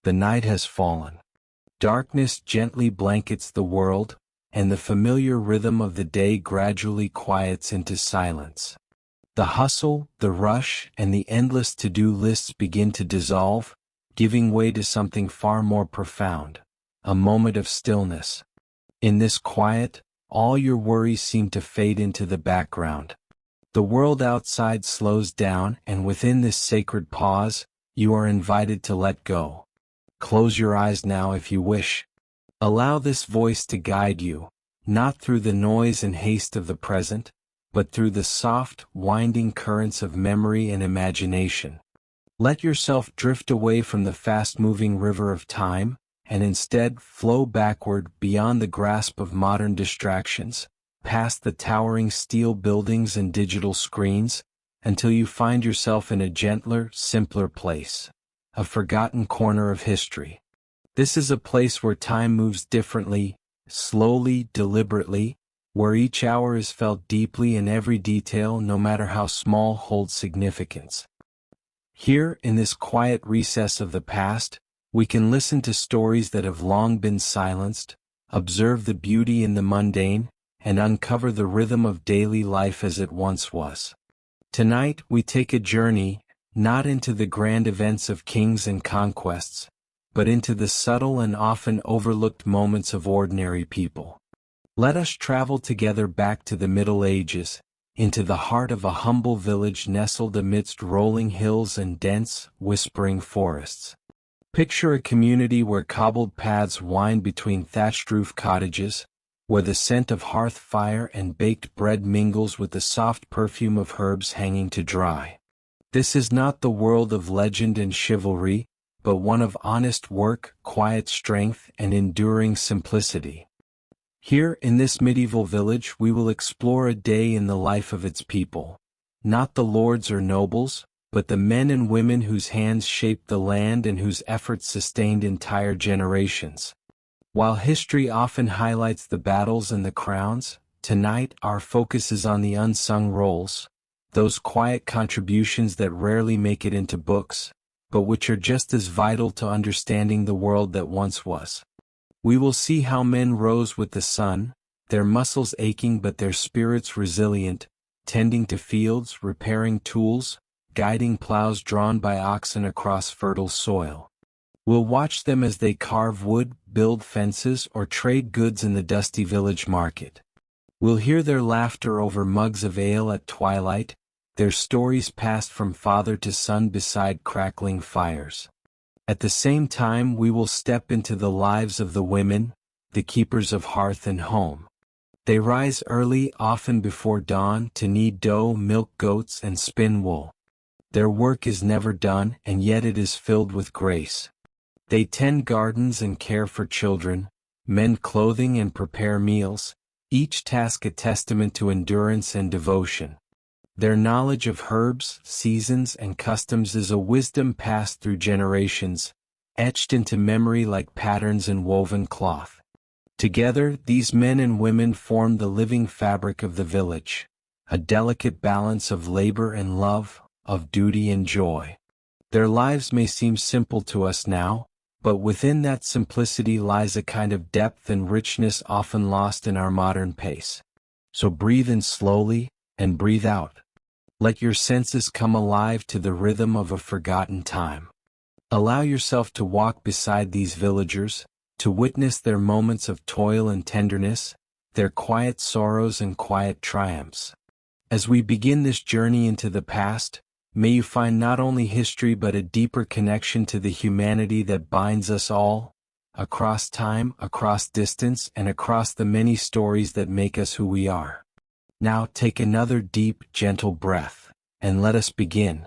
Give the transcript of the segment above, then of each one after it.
The night has fallen. Darkness gently blankets the world, and the familiar rhythm of the day gradually quiets into silence. The hustle, the rush, and the endless to-do lists begin to dissolve, giving way to something far more profound, a moment of stillness. In this quiet, all your worries seem to fade into the background. The world outside slows down, and within this sacred pause, you are invited to let go. Close your eyes now if you wish. Allow this voice to guide you, not through the noise and haste of the present, but through the soft, winding currents of memory and imagination. Let yourself drift away from the fast-moving river of time, and instead flow backward beyond the grasp of modern distractions, past the towering steel buildings and digital screens, until you find yourself in a gentler, simpler place, a forgotten corner of history. This is a place where time moves differently, slowly, deliberately, where each hour is felt deeply and every detail, no matter how small, holds significance. Here, in this quiet recess of the past, we can listen to stories that have long been silenced, observe the beauty in the mundane, and uncover the rhythm of daily life as it once was. Tonight, we take a journey, not into the grand events of kings and conquests, but into the subtle and often overlooked moments of ordinary people. Let us travel together back to the Middle Ages, into the heart of a humble village nestled amidst rolling hills and dense, whispering forests. Picture a community where cobbled paths wind between thatched-roof cottages, where the scent of hearth fire and baked bread mingles with the soft perfume of herbs hanging to dry. This is not the world of legend and chivalry, but one of honest work, quiet strength, and enduring simplicity. Here, in this medieval village, we will explore a day in the life of its people. Not the lords or nobles, but the men and women whose hands shaped the land and whose efforts sustained entire generations. While history often highlights the battles and the crowns, tonight our focus is on the unsung roles, those quiet contributions that rarely make it into books, but which are just as vital to understanding the world that once was. We will see how men rose with the sun, their muscles aching but their spirits resilient, tending to fields, repairing tools, guiding plows drawn by oxen across fertile soil. We'll watch them as they carve wood, build fences, or trade goods in the dusty village market. We'll hear their laughter over mugs of ale at twilight, their stories passed from father to son beside crackling fires. At the same time, we will step into the lives of the women, the keepers of hearth and home. They rise early, often before dawn, to knead dough, milk goats, and spin wool. Their work is never done, and yet it is filled with grace. They tend gardens and care for children, mend clothing and prepare meals, each task a testament to endurance and devotion. Their knowledge of herbs, seasons, and customs is a wisdom passed through generations, etched into memory like patterns in woven cloth. Together, these men and women form the living fabric of the village, a delicate balance of labor and love, of duty and joy. Their lives may seem simple to us now, but within that simplicity lies a kind of depth and richness often lost in our modern pace. So breathe in slowly, and breathe out. Let your senses come alive to the rhythm of a forgotten time. Allow yourself to walk beside these villagers, to witness their moments of toil and tenderness, their quiet sorrows and quiet triumphs. As we begin this journey into the past, may you find not only history but a deeper connection to the humanity that binds us all, across time, across distance, and across the many stories that make us who we are. Now take another deep, gentle breath, and let us begin.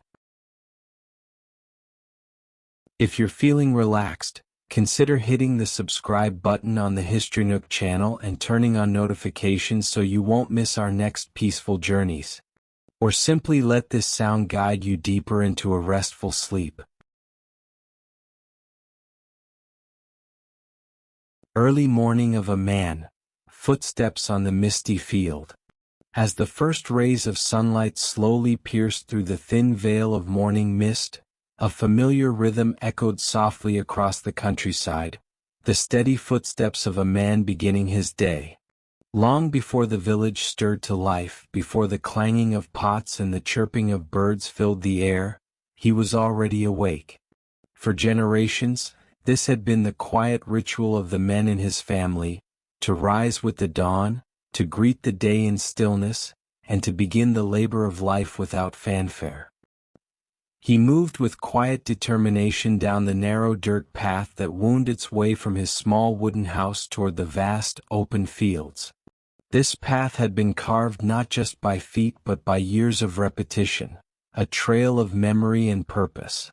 If you're feeling relaxed, consider hitting the subscribe button on the HistoryNook channel and turning on notifications so you won't miss our next peaceful journeys. Or simply let this sound guide you deeper into a restful sleep. Early morning of a man, footsteps on the misty field. As the first rays of sunlight slowly pierced through the thin veil of morning mist, A familiar rhythm echoed softly across the countryside, the steady footsteps of a man beginning his day. Long before the village stirred to life, before the clanging of pots and the chirping of birds filled the air, he was already awake. For generations, this had been the quiet ritual of the men in his family, to rise with the dawn, to greet the day in stillness, and to begin the labor of life without fanfare. He moved with quiet determination down the narrow dirt path that wound its way from his small wooden house toward the vast, open fields. This path had been carved not just by feet but by years of repetition, a trail of memory and purpose.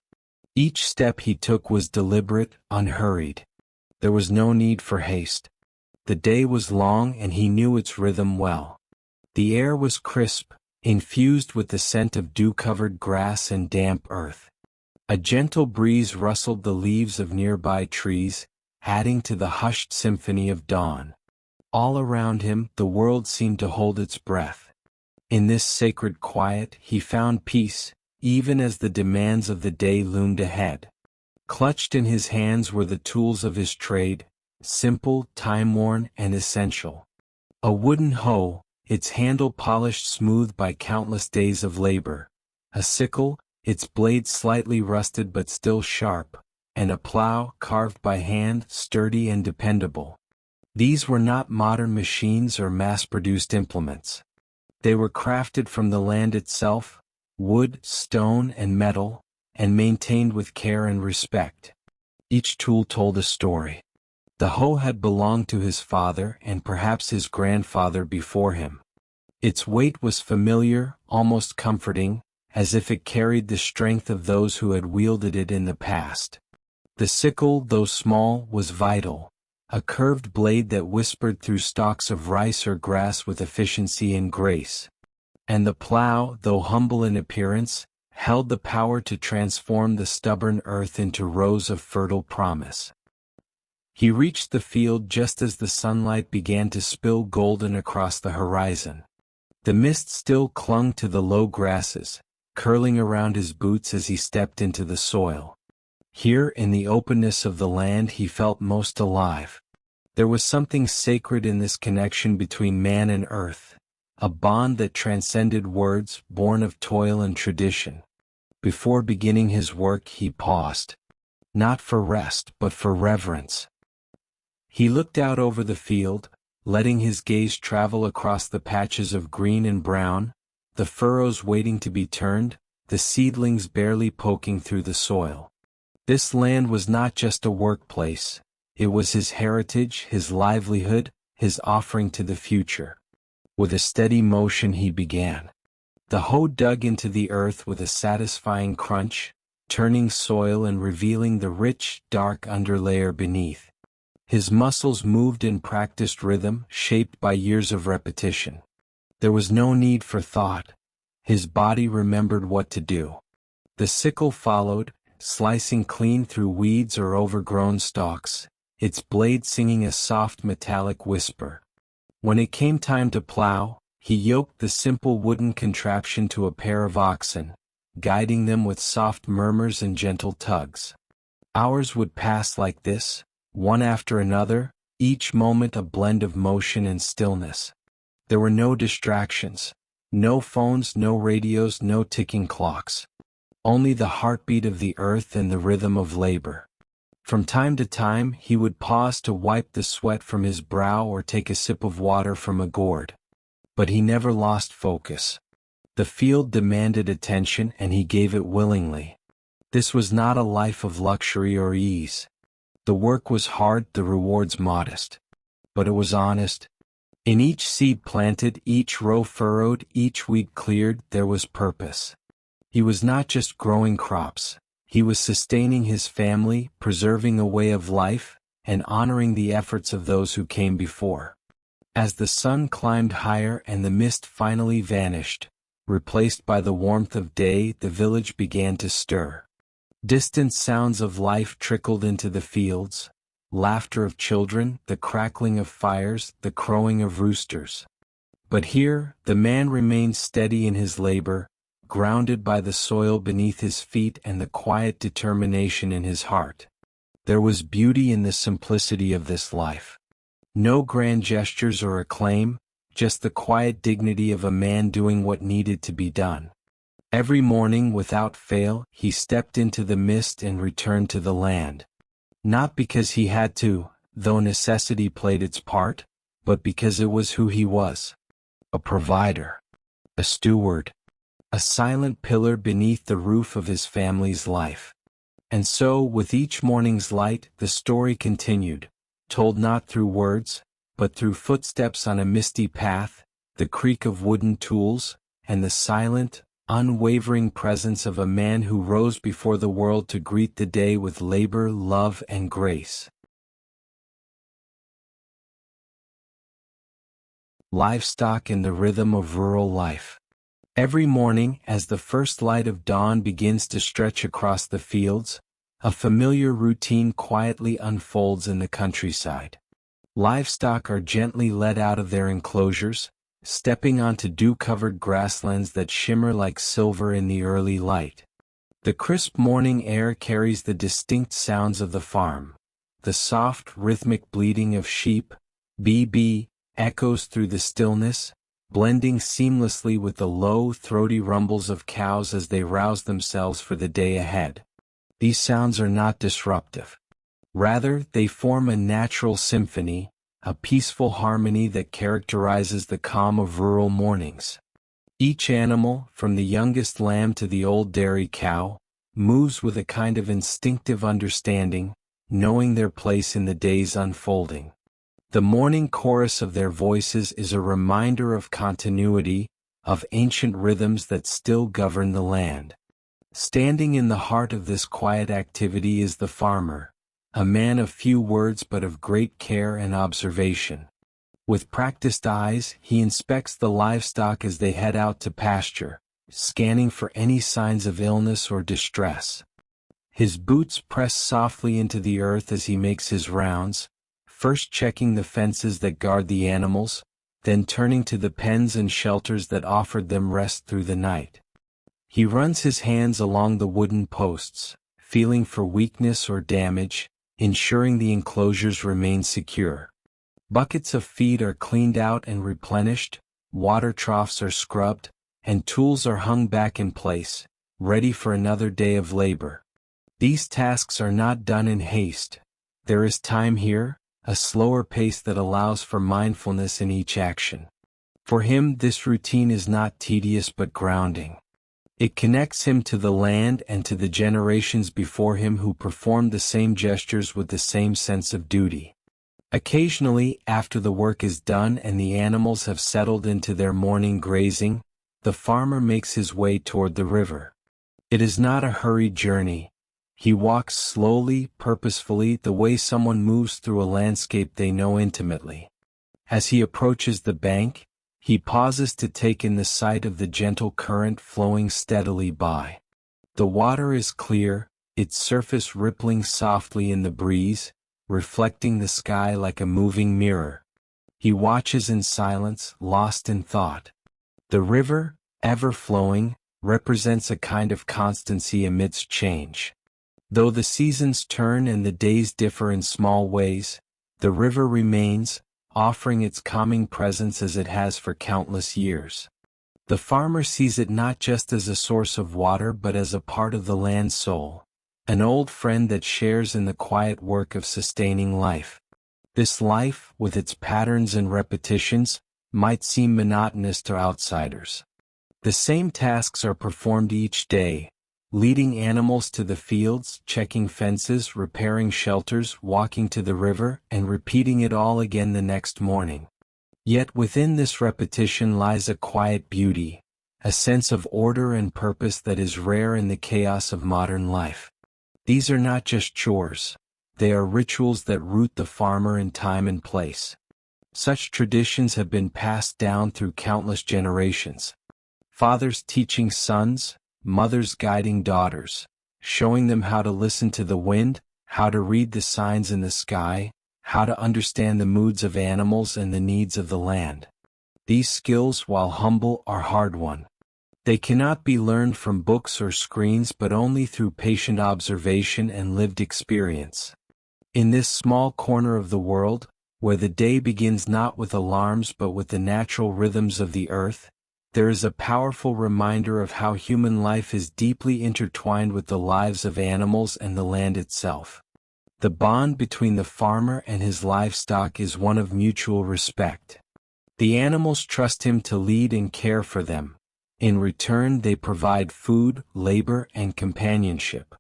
Each step he took was deliberate, unhurried. There was no need for haste. The day was long and he knew its rhythm well. The air was crisp, infused with the scent of dew-covered grass and damp earth. A gentle breeze rustled the leaves of nearby trees, adding to the hushed symphony of dawn. All around him, the world seemed to hold its breath. In this sacred quiet, he found peace, even as the demands of the day loomed ahead. Clutched in his hands were the tools of his trade, simple, time-worn, and essential. A wooden hoe, its handle polished smooth by countless days of labor. A sickle, its blade slightly rusted but still sharp, and a plow, carved by hand, sturdy and dependable. These were not modern machines or mass-produced implements. They were crafted from the land itself, wood, stone, and metal, and maintained with care and respect. Each tool told a story. The hoe had belonged to his father and perhaps his grandfather before him. Its weight was familiar, almost comforting, as if it carried the strength of those who had wielded it in the past. The sickle, though small, was vital, a curved blade that whispered through stalks of rice or grass with efficiency and grace. And the plow, though humble in appearance, held the power to transform the stubborn earth into rows of fertile promise. He reached the field just as the sunlight began to spill golden across the horizon. The mist still clung to the low grasses, curling around his boots as he stepped into the soil. Here in the openness of the land he felt most alive. There was something sacred in this connection between man and earth, a bond that transcended words, born of toil and tradition. Before beginning his work he paused. Not for rest but for reverence. He looked out over the field, letting his gaze travel across the patches of green and brown, the furrows waiting to be turned, the seedlings barely poking through the soil. This land was not just a workplace, it was his heritage, his livelihood, his offering to the future. With a steady motion he began. The hoe dug into the earth with a satisfying crunch, turning soil and revealing the rich, dark underlayer beneath. His muscles moved in practiced rhythm, shaped by years of repetition. There was no need for thought. His body remembered what to do. The sickle followed, slicing clean through weeds or overgrown stalks, its blade singing a soft metallic whisper. When it came time to plow, he yoked the simple wooden contraption to a pair of oxen, guiding them with soft murmurs and gentle tugs. Hours would pass like this, one after another, each moment a blend of motion and stillness. There were no distractions, no phones, no radios, no ticking clocks. Only the heartbeat of the earth and the rhythm of labor. From time to time he would pause to wipe the sweat from his brow or take a sip of water from a gourd. But he never lost focus. The field demanded attention and he gave it willingly. This was not a life of luxury or ease. The work was hard, the rewards modest. But it was honest. In each seed planted, each row furrowed, each weed cleared, there was purpose. He was not just growing crops. He was sustaining his family, preserving a way of life, and honoring the efforts of those who came before. As the sun climbed higher and the mist finally vanished, replaced by the warmth of day, the village began to stir. Distant sounds of life trickled into the fields, laughter of children, the crackling of fires, the crowing of roosters. But here, the man remained steady in his labor, grounded by the soil beneath his feet and the quiet determination in his heart. There was beauty in the simplicity of this life. No grand gestures or acclaim, just the quiet dignity of a man doing what needed to be done. Every morning, without fail, he stepped into the mist and returned to the land. Not because he had to, though necessity played its part, but because it was who he was. A provider. A steward. A silent pillar beneath the roof of his family's life. And so, with each morning's light, the story continued, told not through words, but through footsteps on a misty path, the creak of wooden tools, and the silent, unwavering presence of a man who rose before the world to greet the day with labor, love, and grace. Livestock in the rhythm of rural life. Every morning, as the first light of dawn begins to stretch across the fields, a familiar routine quietly unfolds in the countryside. Livestock are gently led out of their enclosures, stepping onto dew-covered grasslands that shimmer like silver in the early light. The crisp morning air carries the distinct sounds of the farm. The soft, rhythmic bleating of sheep, bee, echoes through the stillness, blending seamlessly with the low, throaty rumbles of cows as they rouse themselves for the day ahead. These sounds are not disruptive. Rather, they form a natural symphony, a peaceful harmony that characterizes the calm of rural mornings. Each animal, from the youngest lamb to the old dairy cow, moves with a kind of instinctive understanding, knowing their place in the day's unfolding. The morning chorus of their voices is a reminder of continuity, of ancient rhythms that still govern the land. Standing in the heart of this quiet activity is the farmer, a man of few words but of great care and observation. With practiced eyes, he inspects the livestock as they head out to pasture, scanning for any signs of illness or distress. His boots press softly into the earth as he makes his rounds, first checking the fences that guard the animals, then turning to the pens and shelters that offered them rest through the night. He runs his hands along the wooden posts, feeling for weakness or damage, ensuring the enclosures remain secure. Buckets of feed are cleaned out and replenished, water troughs are scrubbed, and tools are hung back in place, ready for another day of labor. These tasks are not done in haste. There is time here, a slower pace that allows for mindfulness in each action. For him, this routine is not tedious but grounding. It connects him to the land and to the generations before him who performed the same gestures with the same sense of duty. Occasionally, after the work is done and the animals have settled into their morning grazing, the farmer makes his way toward the river. It is not a hurried journey. He walks slowly, purposefully, the way someone moves through a landscape they know intimately. As he approaches the bank, he pauses to take in the sight of the gentle current flowing steadily by. The water is clear, its surface rippling softly in the breeze, reflecting the sky like a moving mirror. He watches in silence, lost in thought. The river, ever flowing, represents a kind of constancy amidst change. Though the seasons turn and the days differ in small ways, the river remains, offering its calming presence as it has for countless years. The farmer sees it not just as a source of water but as a part of the land's soul, an old friend that shares in the quiet work of sustaining life. This life, with its patterns and repetitions, might seem monotonous to outsiders. The same tasks are performed each day, leading animals to the fields, checking fences, repairing shelters, walking to the river, and repeating it all again the next morning. Yet within this repetition lies a quiet beauty, a sense of order and purpose that is rare in the chaos of modern life. These are not just chores, they are rituals that root the farmer in time and place. Such traditions have been passed down through countless generations. Fathers teaching sons, mothers guiding daughters, showing them how to listen to the wind, how to read the signs in the sky, how to understand the moods of animals and the needs of the land. These skills, while humble, are hard-won. They cannot be learned from books or screens but only through patient observation and lived experience. In this small corner of the world, where the day begins not with alarms but with the natural rhythms of the earth, there is a powerful reminder of how human life is deeply intertwined with the lives of animals and the land itself. The bond between the farmer and his livestock is one of mutual respect. The animals trust him to lead and care for them. In return, they provide food, labor, and companionship.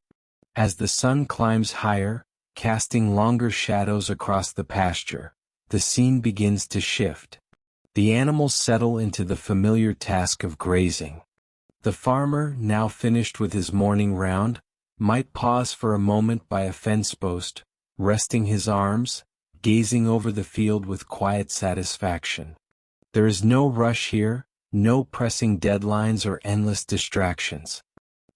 As the sun climbs higher, casting longer shadows across the pasture, the scene begins to shift. The animals settle into the familiar task of grazing. The farmer, now finished with his morning round, might pause for a moment by a fence post, resting his arms, gazing over the field with quiet satisfaction. There is no rush here, no pressing deadlines or endless distractions.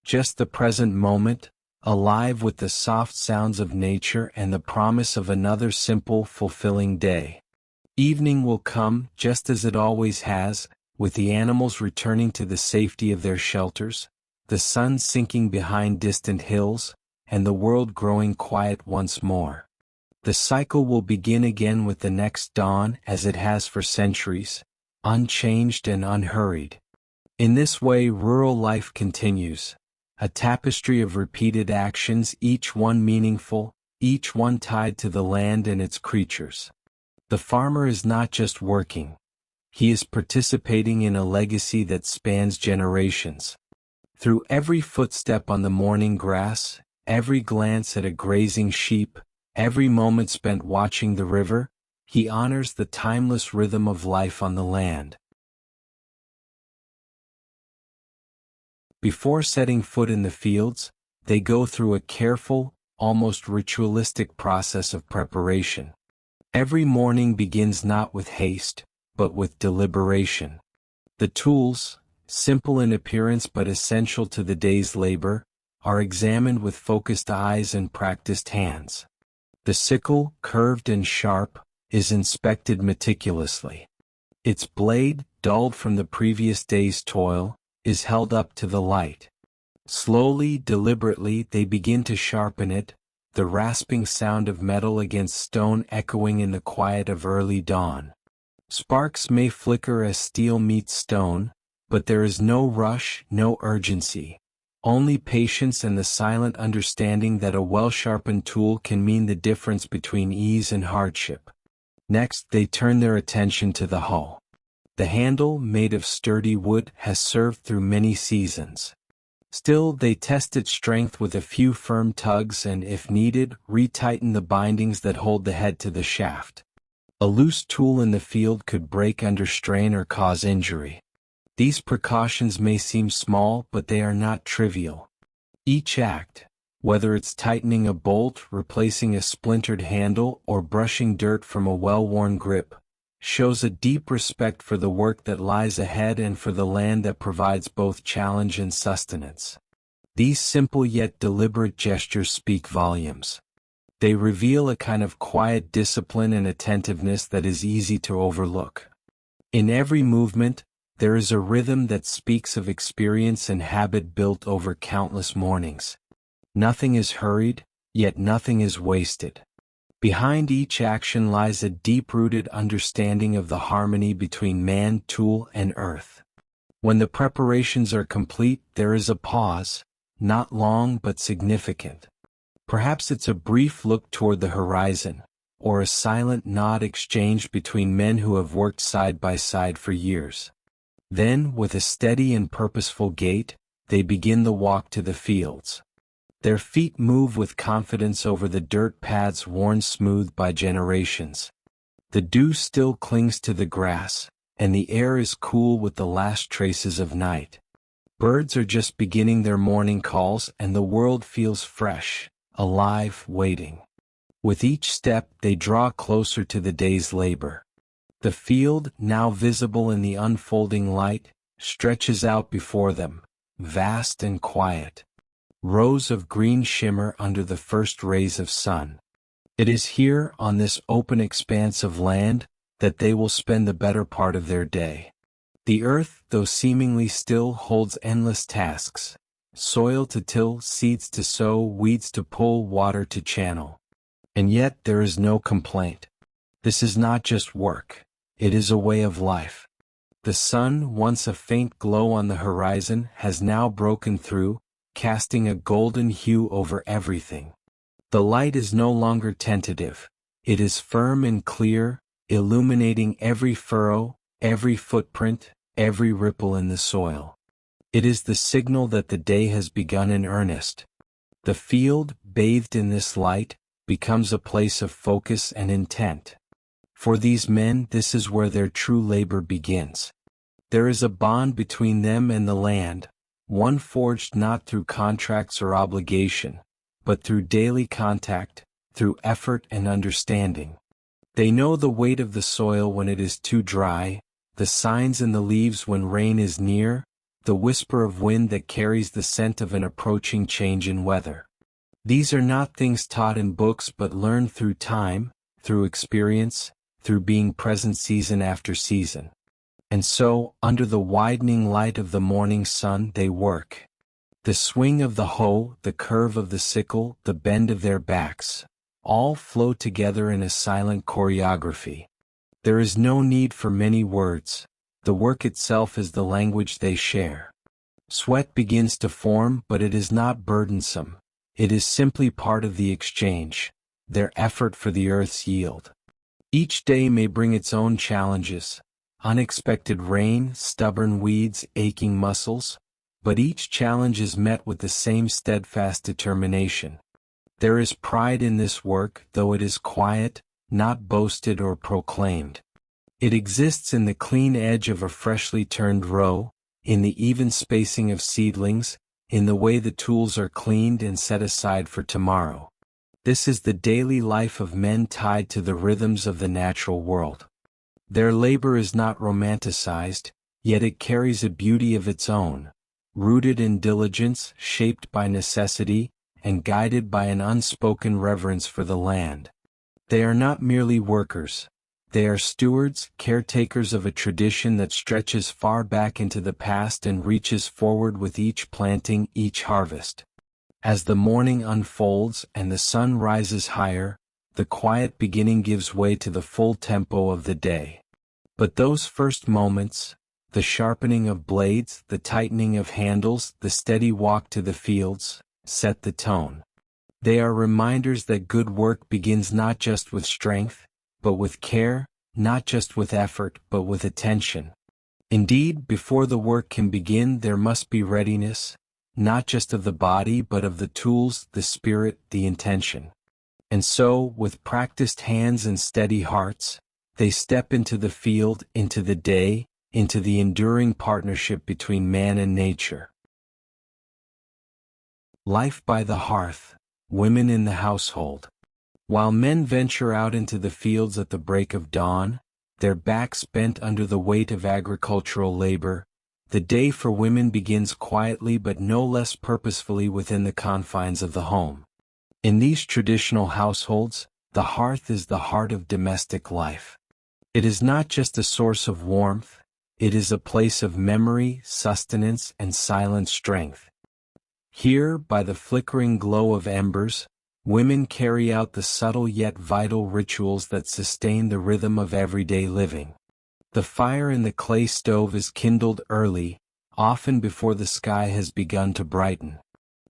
Just the present moment, alive with the soft sounds of nature and the promise of another simple, fulfilling day. Evening will come, just as it always has, with the animals returning to the safety of their shelters, the sun sinking behind distant hills, and the world growing quiet once more. The cycle will begin again with the next dawn as it has for centuries, unchanged and unhurried. In this way rural life continues, a tapestry of repeated actions, each one meaningful, each one tied to the land and its creatures. The farmer is not just working. He is participating in a legacy that spans generations. Through every footstep on the morning grass, every glance at a grazing sheep, every moment spent watching the river, he honors the timeless rhythm of life on the land. Before setting foot in the fields, they go through a careful, almost ritualistic process of preparation. Every morning begins not with haste, but with deliberation. The tools, simple in appearance but essential to the day's labor, are examined with focused eyes and practiced hands. The sickle, curved and sharp, is inspected meticulously. Its blade, dulled from the previous day's toil, is held up to the light. Slowly, deliberately, they begin to sharpen it, the rasping sound of metal against stone echoing in the quiet of early dawn. Sparks may flicker as steel meets stone, but there is no rush, no urgency. Only patience and the silent understanding that a well-sharpened tool can mean the difference between ease and hardship. Next, they turn their attention to the hoe. The handle, made of sturdy wood, has served through many seasons. Still, they test its strength with a few firm tugs and, if needed, retighten the bindings that hold the head to the shaft. A loose tool in the field could break under strain or cause injury. These precautions may seem small, but they are not trivial. Each act, whether it's tightening a bolt, replacing a splintered handle, or brushing dirt from a well-worn grip, shows a deep respect for the work that lies ahead and for the land that provides both challenge and sustenance. These simple yet deliberate gestures speak volumes. They reveal a kind of quiet discipline and attentiveness that is easy to overlook. In every movement, there is a rhythm that speaks of experience and habit built over countless mornings. Nothing is hurried, yet nothing is wasted. Behind each action lies a deep-rooted understanding of the harmony between man, tool, and earth. When the preparations are complete, there is a pause, not long but significant. Perhaps it's a brief look toward the horizon, or a silent nod exchanged between men who have worked side by side for years. Then, with a steady and purposeful gait, they begin the walk to the fields. Their feet move with confidence over the dirt paths worn smooth by generations. The dew still clings to the grass, and the air is cool with the last traces of night. Birds are just beginning their morning calls, and the world feels fresh, alive, waiting. With each step, they draw closer to the day's labor. The field, now visible in the unfolding light, stretches out before them, vast and quiet. Rows of green shimmer under the first rays of sun. It is here, on this open expanse of land, that they will spend the better part of their day. The earth, though seemingly still, holds endless tasks. Soil to till, seeds to sow, weeds to pull, water to channel. And yet there is no complaint. This is not just work. It is a way of life. The sun, once a faint glow on the horizon, has now broken through, casting a golden hue over everything. The light is no longer tentative. It is firm and clear, illuminating every furrow, every footprint, every ripple in the soil. It is the signal that the day has begun in earnest. The field, bathed in this light, becomes a place of focus and intent. For these men, this is where their true labor begins. There is a bond between them and the land, one forged not through contracts or obligation, but through daily contact, through effort and understanding. They know the weight of the soil when it is too dry, the signs in the leaves when rain is near, the whisper of wind that carries the scent of an approaching change in weather. These are not things taught in books but learned through time, through experience, through being present season after season. And so, under the widening light of the morning sun, they work. The swing of the hoe, the curve of the sickle, the bend of their backs, all flow together in a silent choreography. There is no need for many words. The work itself is the language they share. Sweat begins to form, but it is not burdensome. It is simply part of the exchange, their effort for the earth's yield. Each day may bring its own challenges. Unexpected rain, stubborn weeds, aching muscles, but each challenge is met with the same steadfast determination. There is pride in this work, though it is quiet, not boasted or proclaimed. It exists in the clean edge of a freshly turned row, in the even spacing of seedlings, in the way the tools are cleaned and set aside for tomorrow. This is the daily life of men tied to the rhythms of the natural world. Their labor is not romanticized, yet it carries a beauty of its own, rooted in diligence, shaped by necessity, and guided by an unspoken reverence for the land. They are not merely workers. They are stewards, caretakers of a tradition that stretches far back into the past and reaches forward with each planting, each harvest. As the morning unfolds and the sun rises higher, the quiet beginning gives way to the full tempo of the day. But those first moments, the sharpening of blades, the tightening of handles, the steady walk to the fields, set the tone. They are reminders that good work begins not just with strength, but with care, not just with effort, but with attention. Indeed, before the work can begin, there must be readiness, not just of the body, but of the tools, the spirit, the intention. And so, with practiced hands and steady hearts, they step into the field, into the day, into the enduring partnership between man and nature. Life by the hearth, women in the household. While men venture out into the fields at the break of dawn, their backs bent under the weight of agricultural labor, the day for women begins quietly but no less purposefully within the confines of the home. In these traditional households, the hearth is the heart of domestic life. It is not just a source of warmth, it is a place of memory, sustenance, and silent strength. Here, by the flickering glow of embers, women carry out the subtle yet vital rituals that sustain the rhythm of everyday living. The fire in the clay stove is kindled early, often before the sky has begun to brighten.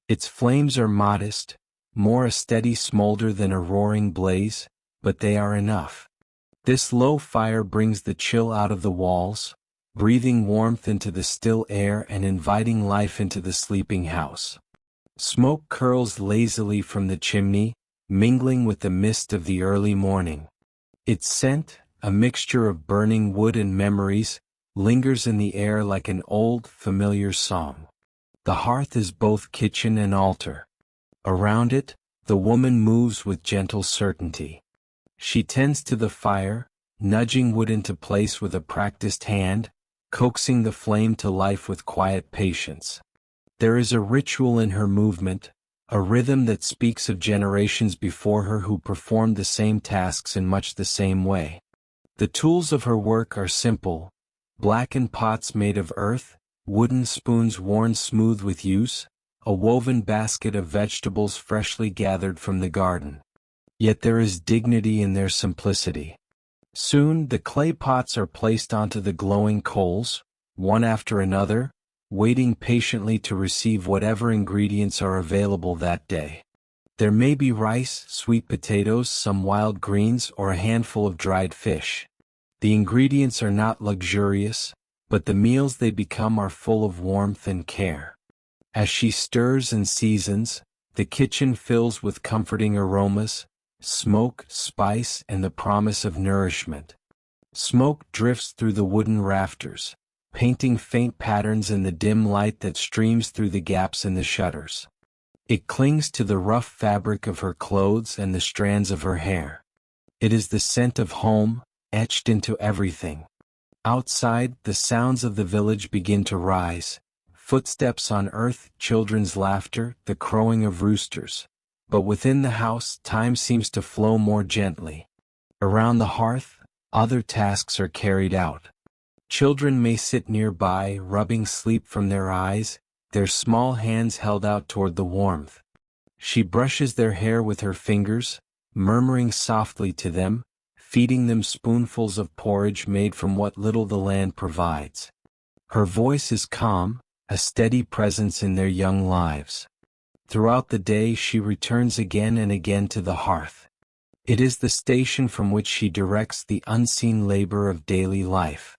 Its flames are modest, more a steady smolder than a roaring blaze, but they are enough. This low fire brings the chill out of the walls, breathing warmth into the still air and inviting life into the sleeping house. Smoke curls lazily from the chimney, mingling with the mist of the early morning. Its scent, a mixture of burning wood and memories, lingers in the air like an old, familiar song. The hearth is both kitchen and altar. Around it, the woman moves with gentle certainty. She tends to the fire, nudging wood into place with a practiced hand, coaxing the flame to life with quiet patience. There is a ritual in her movement, a rhythm that speaks of generations before her who performed the same tasks in much the same way. The tools of her work are simple, blackened pots made of earth, wooden spoons worn smooth with use, a woven basket of vegetables freshly gathered from the garden. Yet there is dignity in their simplicity. Soon the clay pots are placed onto the glowing coals, one after another, waiting patiently to receive whatever ingredients are available that day. There may be rice, sweet potatoes, some wild greens, or a handful of dried fish. The ingredients are not luxurious, but the meals they become are full of warmth and care. As she stirs and seasons, the kitchen fills with comforting aromas, smoke, spice, and the promise of nourishment. Smoke drifts through the wooden rafters, painting faint patterns in the dim light that streams through the gaps in the shutters. It clings to the rough fabric of her clothes and the strands of her hair. It is the scent of home, etched into everything. Outside, the sounds of the village begin to rise, footsteps on earth, children's laughter, the crowing of roosters. But within the house, time seems to flow more gently. Around the hearth, other tasks are carried out. Children may sit nearby, rubbing sleep from their eyes, their small hands held out toward the warmth. She brushes their hair with her fingers, murmuring softly to them, feeding them spoonfuls of porridge made from what little the land provides. Her voice is calm, a steady presence in their young lives. Throughout the day she returns again and again to the hearth. It is the station from which she directs the unseen labor of daily life.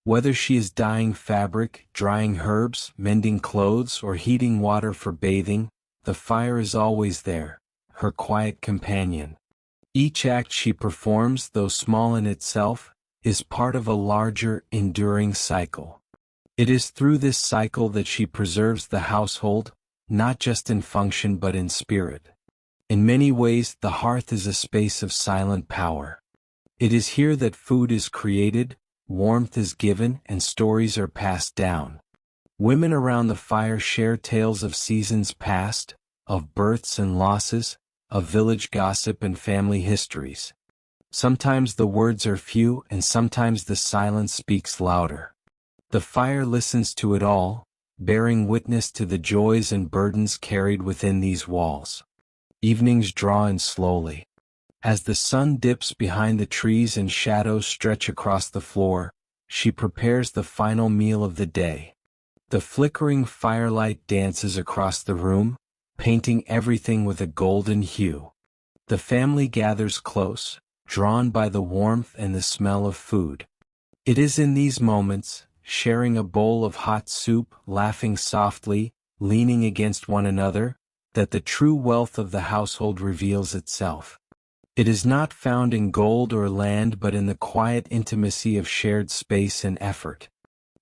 Whether she is dyeing fabric, drying herbs, mending clothes, or heating water for bathing, the fire is always there, her quiet companion. Each act she performs, though small in itself, is part of a larger, enduring cycle. It is through this cycle that she preserves the household, not just in function but in spirit. In many ways, the hearth is a space of silent power. It is here that food is created, warmth is given, and stories are passed down. Women around the fire share tales of seasons past, of births and losses, of village gossip and family histories. Sometimes the words are few and sometimes the silence speaks louder. The fire listens to it all, bearing witness to the joys and burdens carried within these walls. Evenings draw in slowly. As the sun dips behind the trees and shadows stretch across the floor, she prepares the final meal of the day. The flickering firelight dances across the room, painting everything with a golden hue. The family gathers close, drawn by the warmth and the smell of food. It is in these moments, sharing a bowl of hot soup, laughing softly, leaning against one another, that the true wealth of the household reveals itself. It is not found in gold or land but in the quiet intimacy of shared space and effort.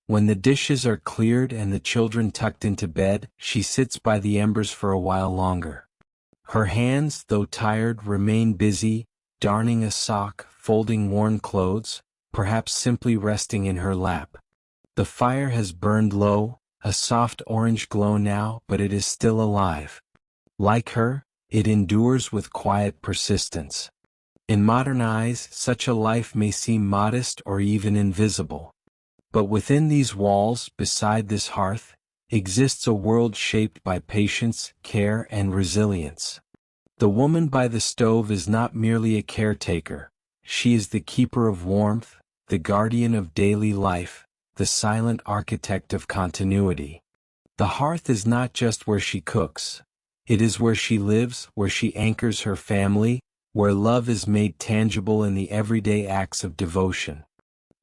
When the dishes are cleared and the children tucked into bed, she sits by the embers for a while longer. Her hands, though tired, remain busy, darning a sock, folding worn clothes, perhaps simply resting in her lap. The fire has burned low, a soft orange glow now, but it is still alive. Like her, it endures with quiet persistence. In modern eyes, such a life may seem modest or even invisible. But within these walls, beside this hearth, exists a world shaped by patience, care, and resilience. The woman by the stove is not merely a caretaker, she is the keeper of warmth, the guardian of daily life, the silent architect of continuity. The hearth is not just where she cooks. It is where she lives, where she anchors her family, where love is made tangible in the everyday acts of devotion.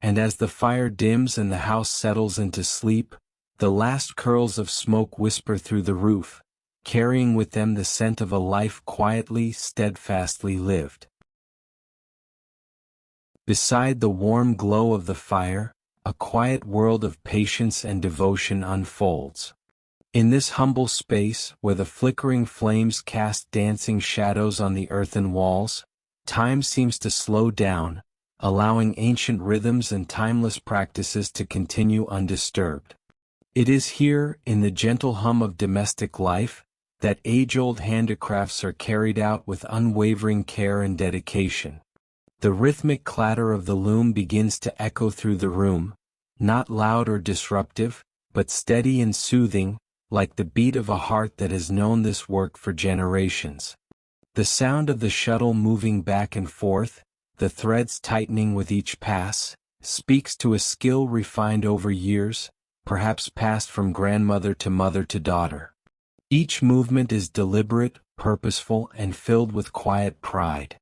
And as the fire dims and the house settles into sleep, the last curls of smoke whisper through the roof, carrying with them the scent of a life quietly, steadfastly lived. Beside the warm glow of the fire, a quiet world of patience and devotion unfolds. In this humble space, where the flickering flames cast dancing shadows on the earthen walls, time seems to slow down, allowing ancient rhythms and timeless practices to continue undisturbed. It is here, in the gentle hum of domestic life, that age-old handicrafts are carried out with unwavering care and dedication. The rhythmic clatter of the loom begins to echo through the room, not loud or disruptive, but steady and soothing, like the beat of a heart that has known this work for generations. The sound of the shuttle moving back and forth, the threads tightening with each pass, speaks to a skill refined over years, perhaps passed from grandmother to mother to daughter. Each movement is deliberate, purposeful, and filled with quiet pride.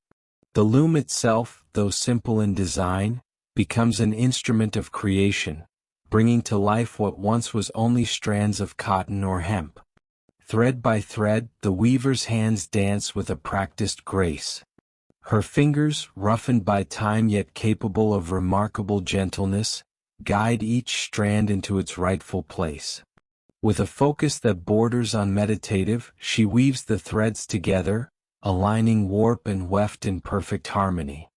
The loom itself, though simple in design, becomes an instrument of creation, bringing to life what once was only strands of cotton or hemp. Thread by thread, the weaver's hands dance with a practiced grace. Her fingers, roughened by time yet capable of remarkable gentleness, guide each strand into its rightful place. With a focus that borders on meditative, she weaves the threads together, aligning warp and weft in perfect harmony.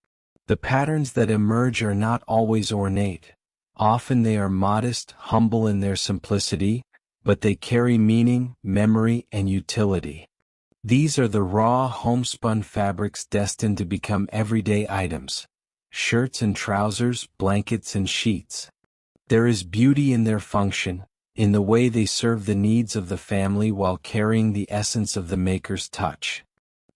The patterns that emerge are not always ornate. Often they are modest, humble in their simplicity, but they carry meaning, memory, and utility. These are the raw, homespun fabrics destined to become everyday items: shirts and trousers, blankets and sheets. There is beauty in their function, in the way they serve the needs of the family while carrying the essence of the maker's touch.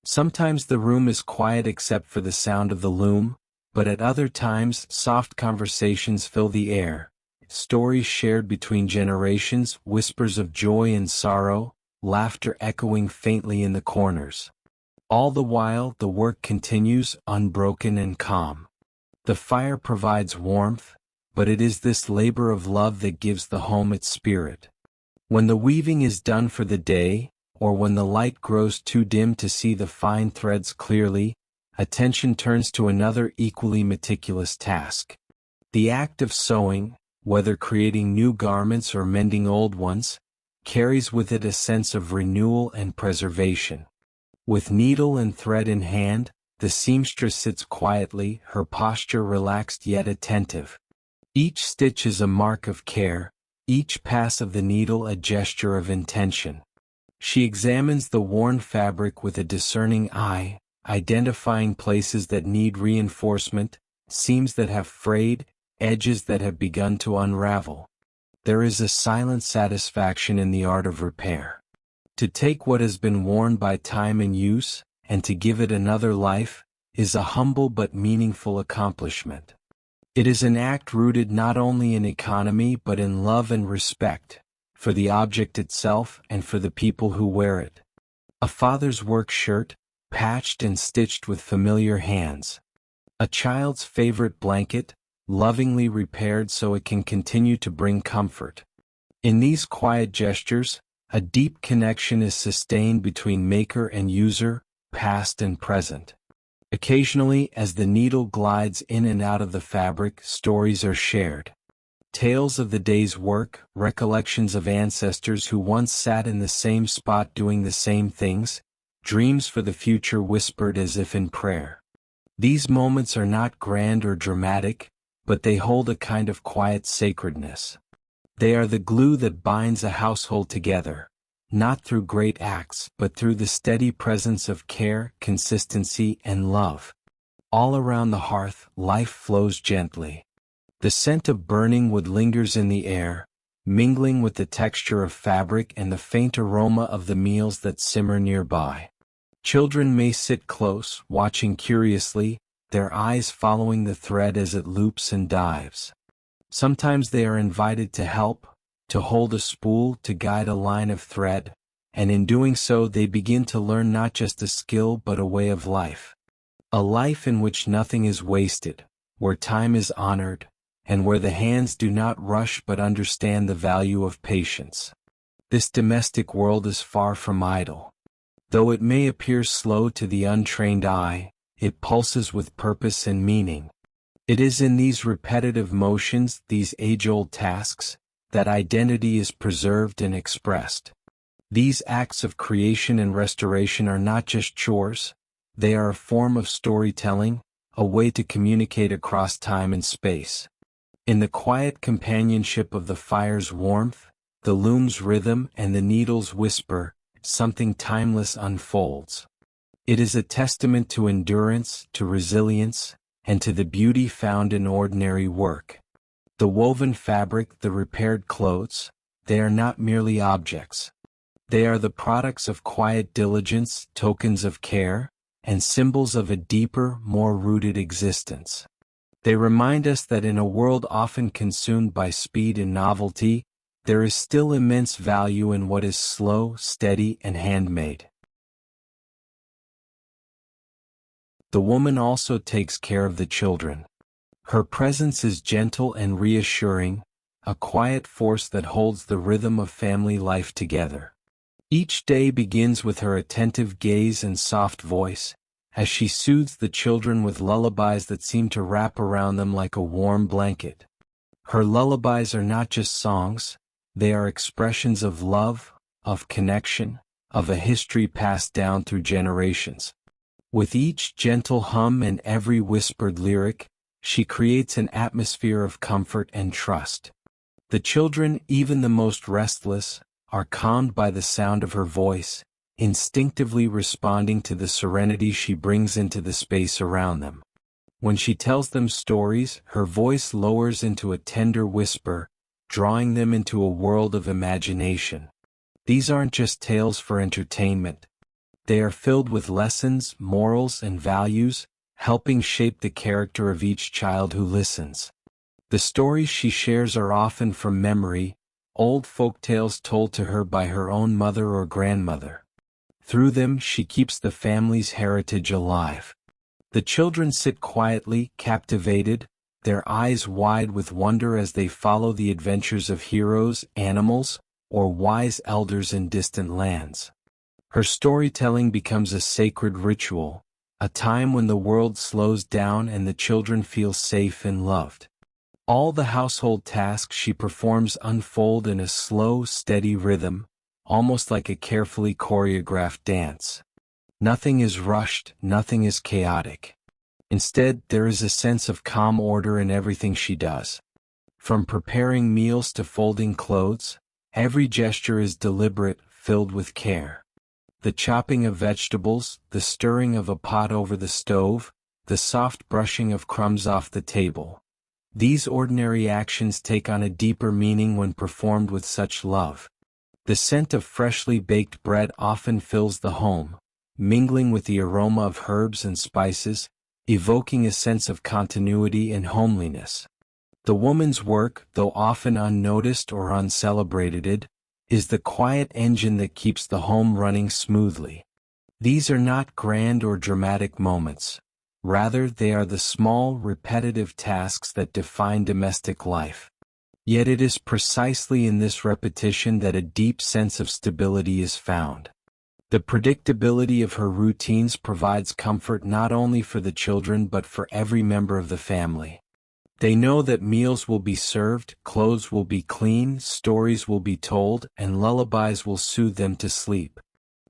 Sometimes the room is quiet except for the sound of the loom, but at other times soft conversations fill the air, stories shared between generations, whispers of joy and sorrow, laughter echoing faintly in the corners. All the while the work continues, unbroken and calm. The fire provides warmth, but it is this labor of love that gives the home its spirit. When the weaving is done for the day, or when the light grows too dim to see the fine threads clearly, attention turns to another equally meticulous task. The act of sewing, whether creating new garments or mending old ones, carries with it a sense of renewal and preservation. With needle and thread in hand, the seamstress sits quietly, her posture relaxed yet attentive. Each stitch is a mark of care, each pass of the needle a gesture of intention. She examines the worn fabric with a discerning eye, identifying places that need reinforcement, seams that have frayed, edges that have begun to unravel. There is a silent satisfaction in the art of repair. To take what has been worn by time and use, and to give it another life, is a humble but meaningful accomplishment. It is an act rooted not only in economy but in love and respect, for the object itself and for the people who wear it. A father's work shirt, patched and stitched with familiar hands. A child's favorite blanket, lovingly repaired so it can continue to bring comfort. In these quiet gestures, a deep connection is sustained between maker and user, past and present. Occasionally, as the needle glides in and out of the fabric, stories are shared. Tales of the day's work, recollections of ancestors who once sat in the same spot doing the same things, dreams for the future whispered as if in prayer. These moments are not grand or dramatic, but they hold a kind of quiet sacredness. They are the glue that binds a household together, not through great acts but through the steady presence of care, consistency, and love. All around the hearth, life flows gently. The scent of burning wood lingers in the air, mingling with the texture of fabric and the faint aroma of the meals that simmer nearby. Children may sit close, watching curiously, their eyes following the thread as it loops and dives. Sometimes they are invited to help, to hold a spool, to guide a line of thread, and in doing so they begin to learn not just a skill but a way of life. A life in which nothing is wasted, where time is honored, and where the hands do not rush but understand the value of patience. This domestic world is far from idle. Though it may appear slow to the untrained eye, it pulses with purpose and meaning. It is in these repetitive motions, these age-old tasks, that identity is preserved and expressed. These acts of creation and restoration are not just chores, they are a form of storytelling, a way to communicate across time and space. In the quiet companionship of the fire's warmth, the loom's rhythm, and the needle's whisper, something timeless unfolds. It is a testament to endurance, to resilience, and to the beauty found in ordinary work. The woven fabric, the repaired clothes, they are not merely objects. They are the products of quiet diligence, tokens of care, and symbols of a deeper, more rooted existence. They remind us that in a world often consumed by speed and novelty, there is still immense value in what is slow, steady, and handmade. The woman also takes care of the children. Her presence is gentle and reassuring, a quiet force that holds the rhythm of family life together. Each day begins with her attentive gaze and soft voice, as she soothes the children with lullabies that seem to wrap around them like a warm blanket. Her lullabies are not just songs, they are expressions of love, of connection, of a history passed down through generations. With each gentle hum and every whispered lyric, she creates an atmosphere of comfort and trust. The children, even the most restless, are calmed by the sound of her voice, instinctively responding to the serenity she brings into the space around them. When she tells them stories, her voice lowers into a tender whisper, drawing them into a world of imagination. These aren't just tales for entertainment. They are filled with lessons, morals, and values, helping shape the character of each child who listens. The stories she shares are often from memory, old folk tales told to her by her own mother or grandmother. Through them, she keeps the family's heritage alive. The children sit quietly, captivated, their eyes wide with wonder as they follow the adventures of heroes, animals, or wise elders in distant lands. Her storytelling becomes a sacred ritual, a time when the world slows down and the children feel safe and loved. All the household tasks she performs unfold in a slow, steady rhythm, almost like a carefully choreographed dance. Nothing is rushed, nothing is chaotic. Instead, there is a sense of calm order in everything she does. From preparing meals to folding clothes, every gesture is deliberate, filled with care. The chopping of vegetables, the stirring of a pot over the stove, the soft brushing of crumbs off the table. These ordinary actions take on a deeper meaning when performed with such love. The scent of freshly baked bread often fills the home, mingling with the aroma of herbs and spices, evoking a sense of continuity and homeliness. The woman's work, though often unnoticed or uncelebrated, is the quiet engine that keeps the home running smoothly. These are not grand or dramatic moments. Rather, they are the small, repetitive tasks that define domestic life. Yet it is precisely in this repetition that a deep sense of stability is found. The predictability of her routines provides comfort not only for the children but for every member of the family. They know that meals will be served, clothes will be clean, stories will be told, and lullabies will soothe them to sleep.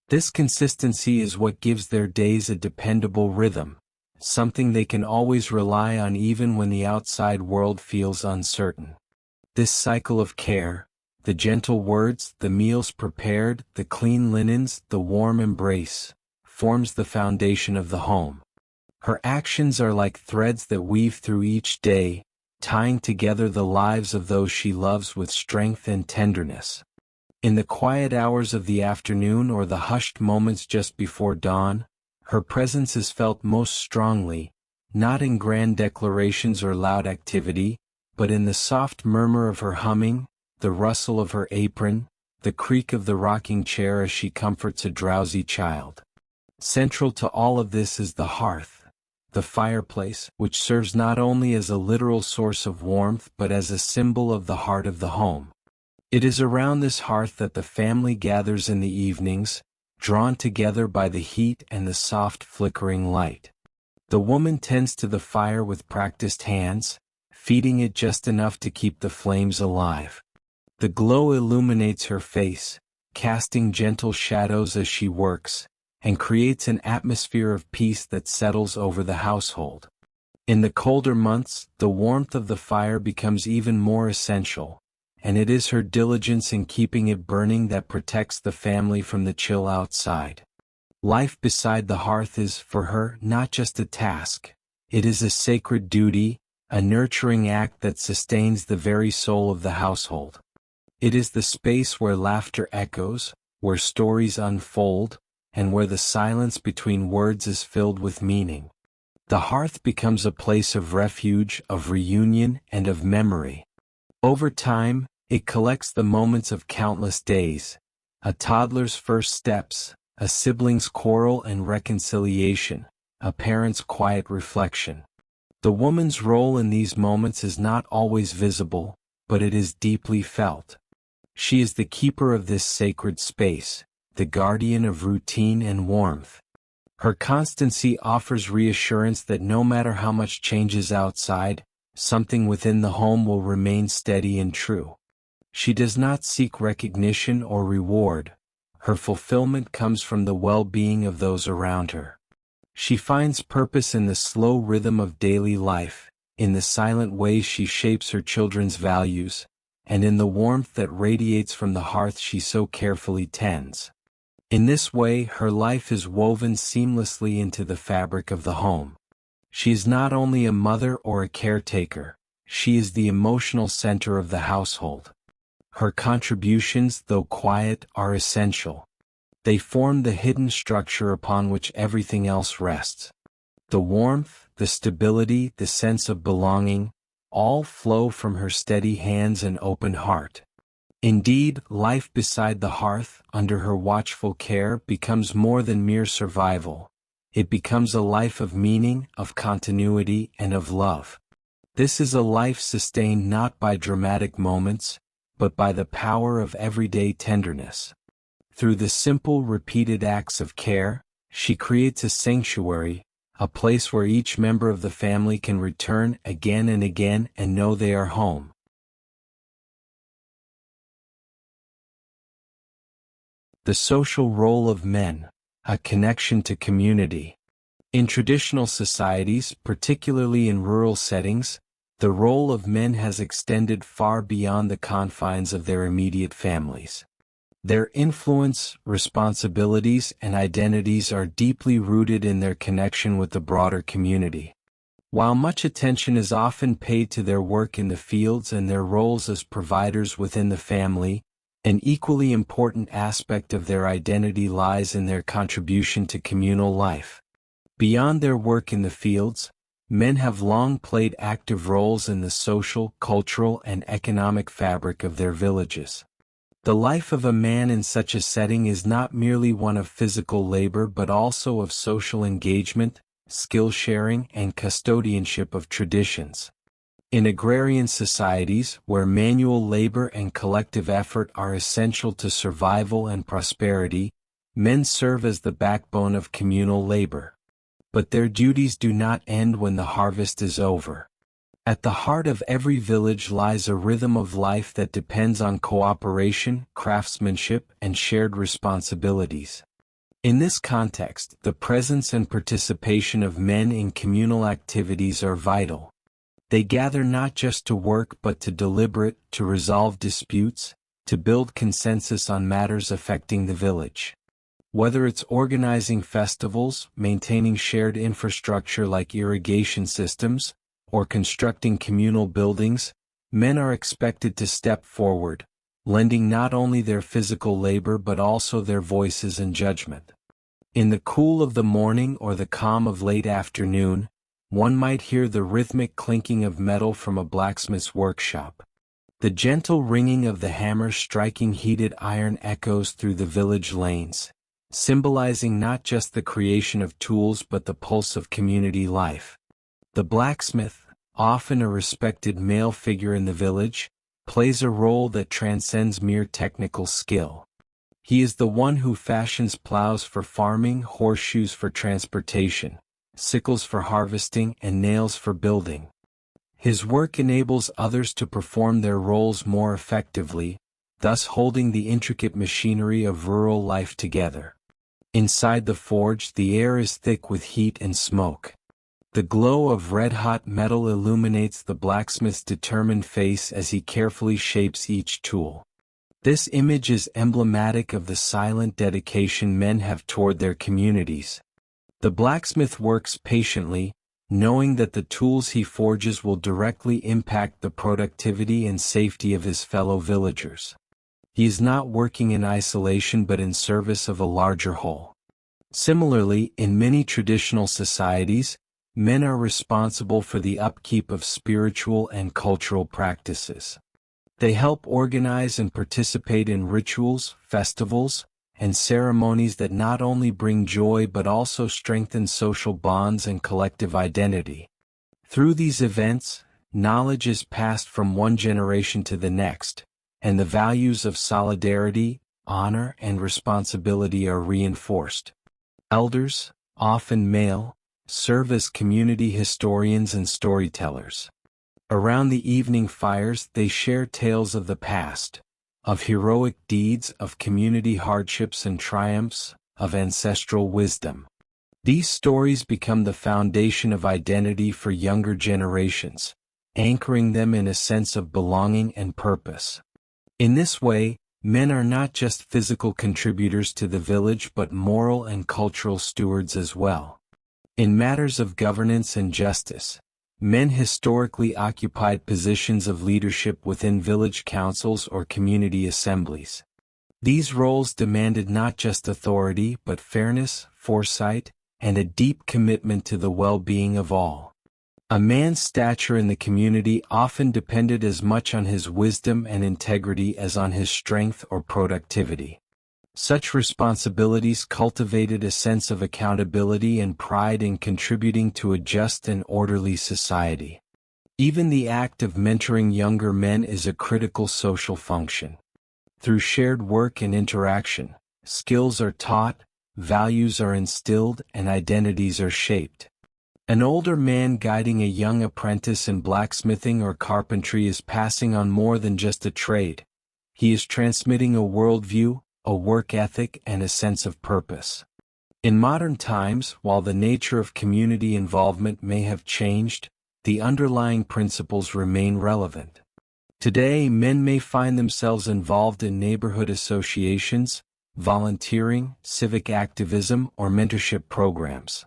This consistency is what gives their days a dependable rhythm, something they can always rely on even when the outside world feels uncertain. This cycle of care, the gentle words, the meals prepared, the clean linens, the warm embrace, forms the foundation of the home. Her actions are like threads that weave through each day, tying together the lives of those she loves with strength and tenderness. In the quiet hours of the afternoon or the hushed moments just before dawn, her presence is felt most strongly, not in grand declarations or loud activity, but in the soft murmur of her humming, the rustle of her apron, the creak of the rocking chair as she comforts a drowsy child. Central to all of this is the hearth, the fireplace, which serves not only as a literal source of warmth but as a symbol of the heart of the home. It is around this hearth that the family gathers in the evenings, drawn together by the heat and the soft flickering light. The woman tends to the fire with practiced hands, feeding it just enough to keep the flames alive. The glow illuminates her face, casting gentle shadows as she works, and creates an atmosphere of peace that settles over the household. In the colder months, the warmth of the fire becomes even more essential, and it is her diligence in keeping it burning that protects the family from the chill outside. Life beside the hearth is, for her, not just a task. It is a sacred duty, a nurturing act that sustains the very soul of the household. It is the space where laughter echoes, where stories unfold, and where the silence between words is filled with meaning. The hearth becomes a place of refuge, of reunion, and of memory. Over time, it collects the moments of countless days, a toddler's first steps, a sibling's quarrel and reconciliation, a parent's quiet reflection. The woman's role in these moments is not always visible, but it is deeply felt. She is the keeper of this sacred space, the guardian of routine and warmth. Her constancy offers reassurance that no matter how much changes outside, something within the home will remain steady and true. She does not seek recognition or reward. Her fulfillment comes from the well-being of those around her. She finds purpose in the slow rhythm of daily life, in the silent ways she shapes her children's values, and in the warmth that radiates from the hearth she so carefully tends. In this way, her life is woven seamlessly into the fabric of the home. She is not only a mother or a caretaker, she is the emotional center of the household. Her contributions, though quiet, are essential. They form the hidden structure upon which everything else rests. The warmth, the stability, the sense of belonging, all flow from her steady hands and open heart. Indeed, life beside the hearth, under her watchful care, becomes more than mere survival. It becomes a life of meaning, of continuity, and of love. This is a life sustained not by dramatic moments, but by the power of everyday tenderness. Through the simple, repeated acts of care, she creates a sanctuary, a place where each member of the family can return again and again and know they are home. The social role of men, a connection to community. In traditional societies, particularly in rural settings, the role of men has extended far beyond the confines of their immediate families. Their influence, responsibilities, and identities are deeply rooted in their connection with the broader community. While much attention is often paid to their work in the fields and their roles as providers within the family, an equally important aspect of their identity lies in their contribution to communal life. Beyond their work in the fields, men have long played active roles in the social, cultural, and economic fabric of their villages. The life of a man in such a setting is not merely one of physical labor but also of social engagement, skill sharing, and custodianship of traditions. In agrarian societies, where manual labor and collective effort are essential to survival and prosperity, men serve as the backbone of communal labor. But their duties do not end when the harvest is over. At the heart of every village lies a rhythm of life that depends on cooperation, craftsmanship, and shared responsibilities. In this context, the presence and participation of men in communal activities are vital. They gather not just to work but to deliberate, to resolve disputes, to build consensus on matters affecting the village. Whether it's organizing festivals, maintaining shared infrastructure like irrigation systems, or constructing communal buildings, men are expected to step forward, lending not only their physical labor but also their voices and judgment. In the cool of the morning or the calm of late afternoon, one might hear the rhythmic clinking of metal from a blacksmith's workshop. The gentle ringing of the hammer striking heated iron echoes through the village lanes, symbolizing not just the creation of tools but the pulse of community life. The blacksmith, often a respected male figure in the village, plays a role that transcends mere technical skill. He is the one who fashions plows for farming, horseshoes for transportation, sickles for harvesting, and nails for building. His work enables others to perform their roles more effectively, thus holding the intricate machinery of rural life together. Inside the forge, the air is thick with heat and smoke. The glow of red-hot metal illuminates the blacksmith's determined face as he carefully shapes each tool. This image is emblematic of the silent dedication men have toward their communities. The blacksmith works patiently, knowing that the tools he forges will directly impact the productivity and safety of his fellow villagers. He is not working in isolation but in service of a larger whole. Similarly, in many traditional societies, men are responsible for the upkeep of spiritual and cultural practices. They help organize and participate in rituals, festivals, and ceremonies that not only bring joy but also strengthen social bonds and collective identity. Through these events, knowledge is passed from one generation to the next, and the values of solidarity, honor, and responsibility are reinforced. Elders, often male, serve as community historians and storytellers. Around the evening fires they share tales of the past, of heroic deeds, of community hardships and triumphs, of ancestral wisdom. These stories become the foundation of identity for younger generations, anchoring them in a sense of belonging and purpose. In this way, men are not just physical contributors to the village but moral and cultural stewards as well. In matters of governance and justice, men historically occupied positions of leadership within village councils or community assemblies. These roles demanded not just authority but fairness, foresight, and a deep commitment to the well-being of all. A man's stature in the community often depended as much on his wisdom and integrity as on his strength or productivity. Such responsibilities cultivated a sense of accountability and pride in contributing to a just and orderly society. Even the act of mentoring younger men is a critical social function. Through shared work and interaction, skills are taught, values are instilled, and identities are shaped. An older man guiding a young apprentice in blacksmithing or carpentry is passing on more than just a trade. He is transmitting a worldview, a work ethic, and a sense of purpose. In modern times, while the nature of community involvement may have changed, the underlying principles remain relevant. Today, men may find themselves involved in neighborhood associations, volunteering, civic activism, or mentorship programs.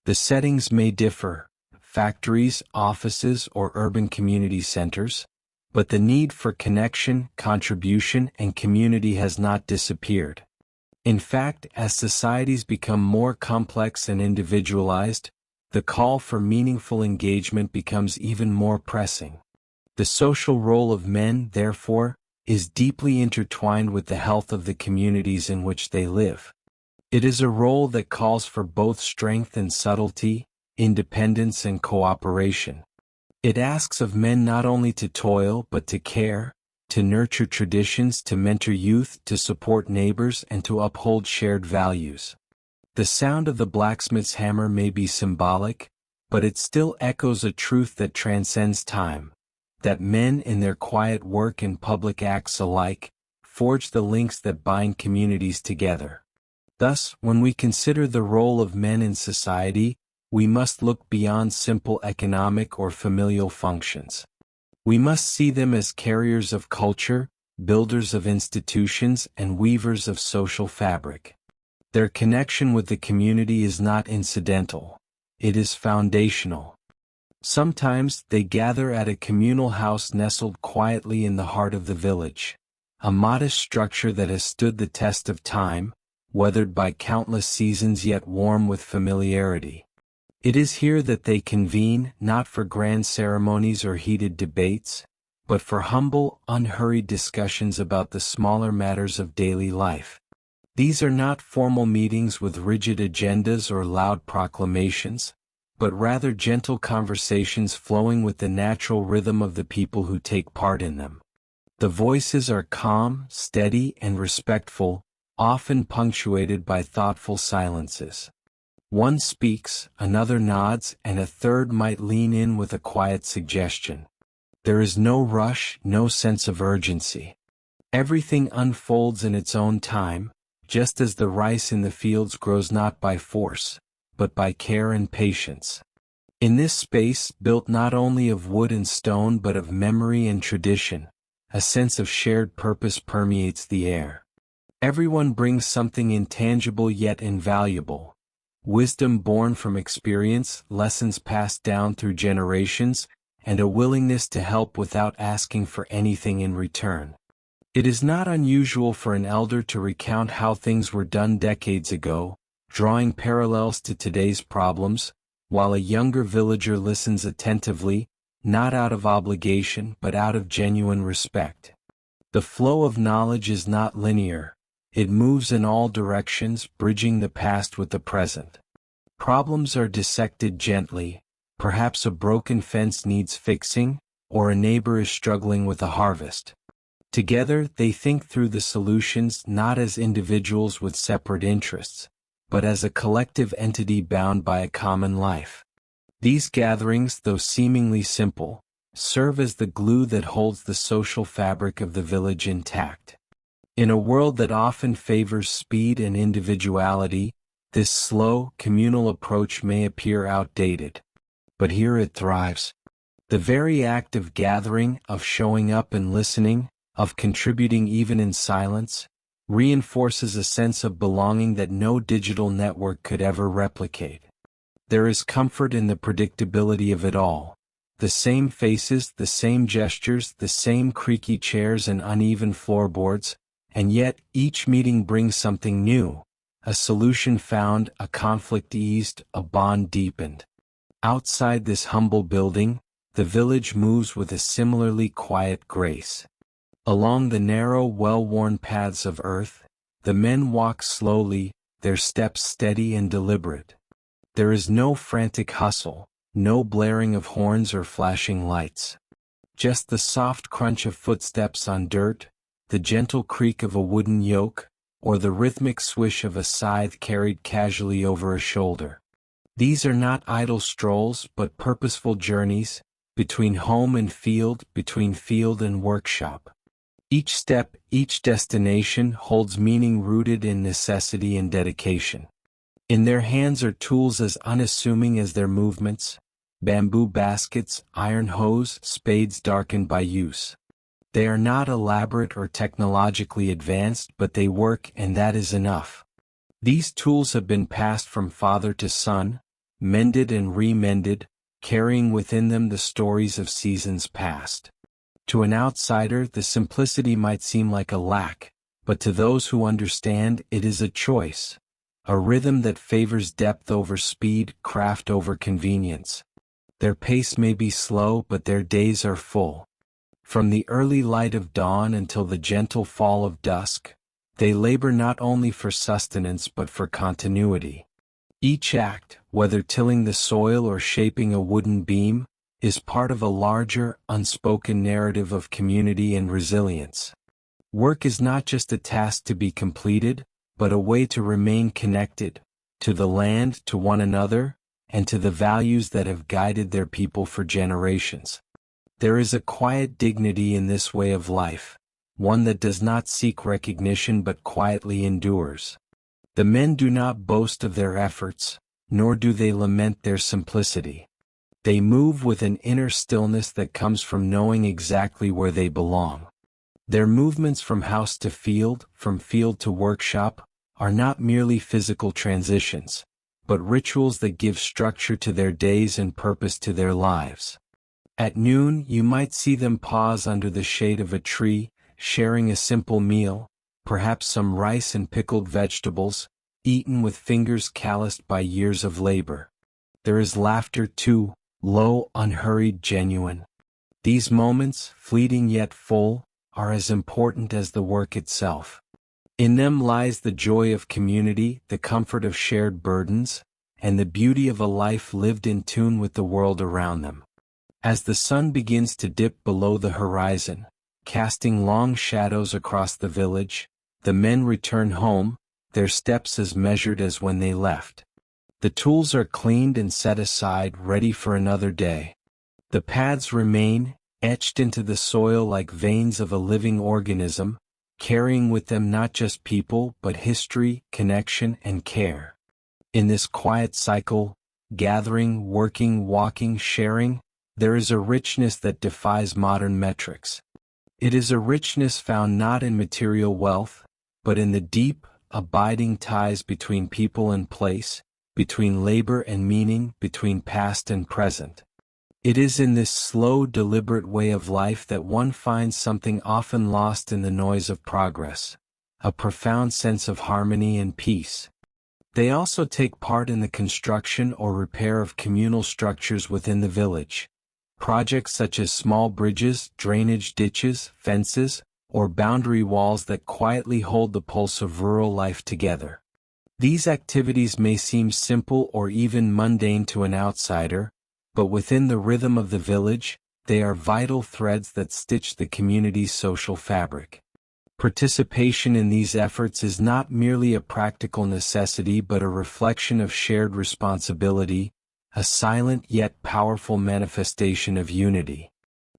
The settings may differ: factories, offices, or urban community centers, but the need for connection, contribution, and community has not disappeared. In fact, as societies become more complex and individualized, the call for meaningful engagement becomes even more pressing. The social role of men, therefore, is deeply intertwined with the health of the communities in which they live. It is a role that calls for both strength and subtlety, independence and cooperation. It asks of men not only to toil but to care, to nurture traditions, to mentor youth, to support neighbors, and to uphold shared values. The sound of the blacksmith's hammer may be symbolic, but it still echoes a truth that transcends time, that men in their quiet work and public acts alike forge the links that bind communities together. Thus, when we consider the role of men in society, we must look beyond simple economic or familial functions. We must see them as carriers of culture, builders of institutions, and weavers of social fabric. Their connection with the community is not incidental. It is foundational. Sometimes they gather at a communal house nestled quietly in the heart of the village, a modest structure that has stood the test of time, weathered by countless seasons yet warm with familiarity. It is here that they convene, not for grand ceremonies or heated debates, but for humble, unhurried discussions about the smaller matters of daily life. These are not formal meetings with rigid agendas or loud proclamations, but rather gentle conversations flowing with the natural rhythm of the people who take part in them. The voices are calm, steady, and respectful, often punctuated by thoughtful silences. One speaks, another nods, and a third might lean in with a quiet suggestion. There is no rush, no sense of urgency. Everything unfolds in its own time, just as the rice in the fields grows not by force, but by care and patience. In this space, built not only of wood and stone but of memory and tradition, a sense of shared purpose permeates the air. Everyone brings something intangible yet invaluable: wisdom born from experience, lessons passed down through generations, and a willingness to help without asking for anything in return. It is not unusual for an elder to recount how things were done decades ago, drawing parallels to today's problems, while a younger villager listens attentively, not out of obligation but out of genuine respect. The flow of knowledge is not linear. It moves in all directions, bridging the past with the present. Problems are dissected gently. Perhaps a broken fence needs fixing, or a neighbor is struggling with a harvest. Together, they think through the solutions not as individuals with separate interests, but as a collective entity bound by a common life. These gatherings, though seemingly simple, serve as the glue that holds the social fabric of the village intact. In a world that often favors speed and individuality, this slow, communal approach may appear outdated. But here it thrives. The very act of gathering, of showing up and listening, of contributing even in silence, reinforces a sense of belonging that no digital network could ever replicate. There is comfort in the predictability of it all. The same faces, the same gestures, the same creaky chairs and uneven floorboards, and yet each meeting brings something new. A solution found, a conflict eased, a bond deepened. Outside this humble building, the village moves with a similarly quiet grace. Along the narrow, well-worn paths of earth, the men walk slowly, their steps steady and deliberate. There is no frantic hustle, no blaring of horns or flashing lights. Just the soft crunch of footsteps on dirt, the gentle creak of a wooden yoke, or the rhythmic swish of a scythe carried casually over a shoulder. These are not idle strolls but purposeful journeys, between home and field, between field and workshop. Each step, each destination holds meaning rooted in necessity and dedication. In their hands are tools as unassuming as their movements: bamboo baskets, iron hoes, spades darkened by use. They are not elaborate or technologically advanced, but they work, and that is enough. These tools have been passed from father to son, mended and remended, carrying within them the stories of seasons past. To an outsider, the simplicity might seem like a lack, but to those who understand, it is a choice. A rhythm that favors depth over speed, craft over convenience. Their pace may be slow, but their days are full. From the early light of dawn until the gentle fall of dusk, they labor not only for sustenance but for continuity. Each act, whether tilling the soil or shaping a wooden beam, is part of a larger, unspoken narrative of community and resilience. Work is not just a task to be completed, but a way to remain connected, to the land, to one another, and to the values that have guided their people for generations. There is a quiet dignity in this way of life, one that does not seek recognition but quietly endures. The men do not boast of their efforts, nor do they lament their simplicity. They move with an inner stillness that comes from knowing exactly where they belong. Their movements from house to field, from field to workshop, are not merely physical transitions, but rituals that give structure to their days and purpose to their lives. At noon, you might see them pause under the shade of a tree, sharing a simple meal, perhaps some rice and pickled vegetables, eaten with fingers calloused by years of labor. There is laughter too, low, unhurried, genuine. These moments, fleeting yet full, are as important as the work itself. In them lies the joy of community, the comfort of shared burdens, and the beauty of a life lived in tune with the world around them. As the sun begins to dip below the horizon, casting long shadows across the village, the men return home, their steps as measured as when they left. The tools are cleaned and set aside, ready for another day. The paths remain, etched into the soil like veins of a living organism, carrying with them not just people but history, connection, and care. In this quiet cycle, gathering, working, walking, sharing, there is a richness that defies modern metrics. It is a richness found not in material wealth, but in the deep, abiding ties between people and place, between labor and meaning, between past and present. It is in this slow, deliberate way of life that one finds something often lost in the noise of progress, a profound sense of harmony and peace. They also take part in the construction or repair of communal structures within the village. Projects such as small bridges, drainage ditches, fences, or boundary walls that quietly hold the pulse of rural life together. These activities may seem simple or even mundane to an outsider, but within the rhythm of the village, they are vital threads that stitch the community's social fabric. Participation in these efforts is not merely a practical necessity but a reflection of shared responsibility, a silent yet powerful manifestation of unity.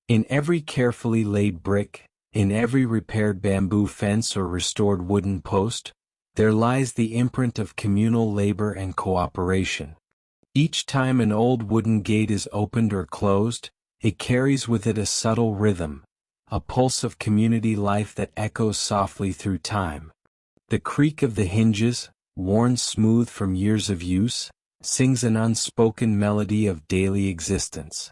In every carefully laid brick, in every repaired bamboo fence or restored wooden post, there lies the imprint of communal labor and cooperation. Each time an old wooden gate is opened or closed, it carries with it a subtle rhythm, a pulse of community life that echoes softly through time. The creak of the hinges, worn smooth from years of use, sings an unspoken melody of daily existence.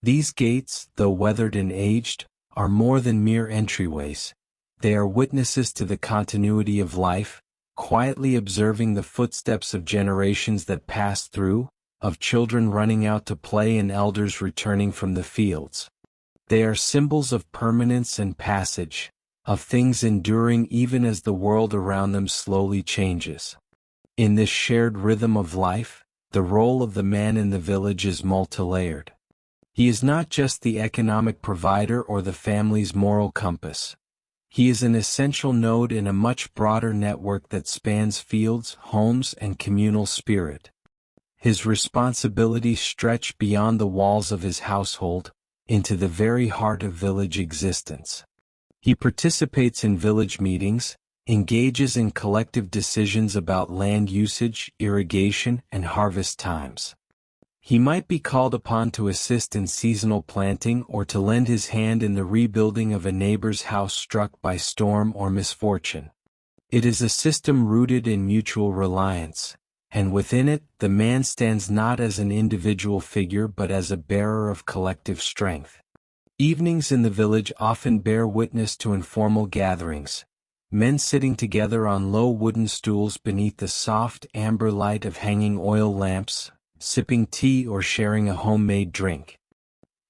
These gates, though weathered and aged, are more than mere entryways. They are witnesses to the continuity of life, quietly observing the footsteps of generations that pass through, of children running out to play and elders returning from the fields. They are symbols of permanence and passage, of things enduring even as the world around them slowly changes. In this shared rhythm of life, the role of the man in the village is multi-layered. He is not just the economic provider or the family's moral compass. He is an essential node in a much broader network that spans fields, homes, and communal spirit. His responsibilities stretch beyond the walls of his household, into the very heart of village existence. He participates in village meetings, engages in collective decisions about land usage, irrigation, and harvest times. He might be called upon to assist in seasonal planting or to lend his hand in the rebuilding of a neighbor's house struck by storm or misfortune. It is a system rooted in mutual reliance, and within it, the man stands not as an individual figure but as a bearer of collective strength. Evenings in the village often bear witness to informal gatherings, men sitting together on low wooden stools beneath the soft amber light of hanging oil lamps, sipping tea or sharing a homemade drink.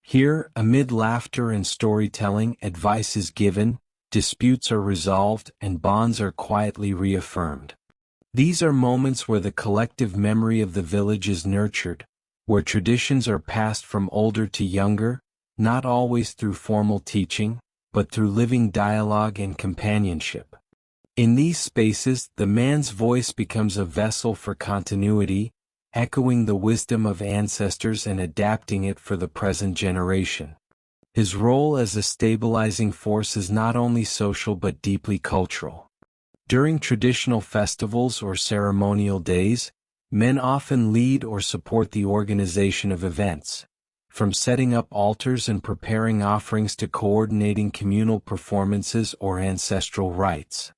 Here, amid laughter and storytelling, advice is given, disputes are resolved, and bonds are quietly reaffirmed. These are moments where the collective memory of the village is nurtured, where traditions are passed from older to younger, not always through formal teaching, but through living dialogue and companionship. In these spaces, the man's voice becomes a vessel for continuity, echoing the wisdom of ancestors and adapting it for the present generation. His role as a stabilizing force is not only social but deeply cultural. During traditional festivals or ceremonial days, men often lead or support the organization of events, from setting up altars and preparing offerings to coordinating communal performances or ancestral rites.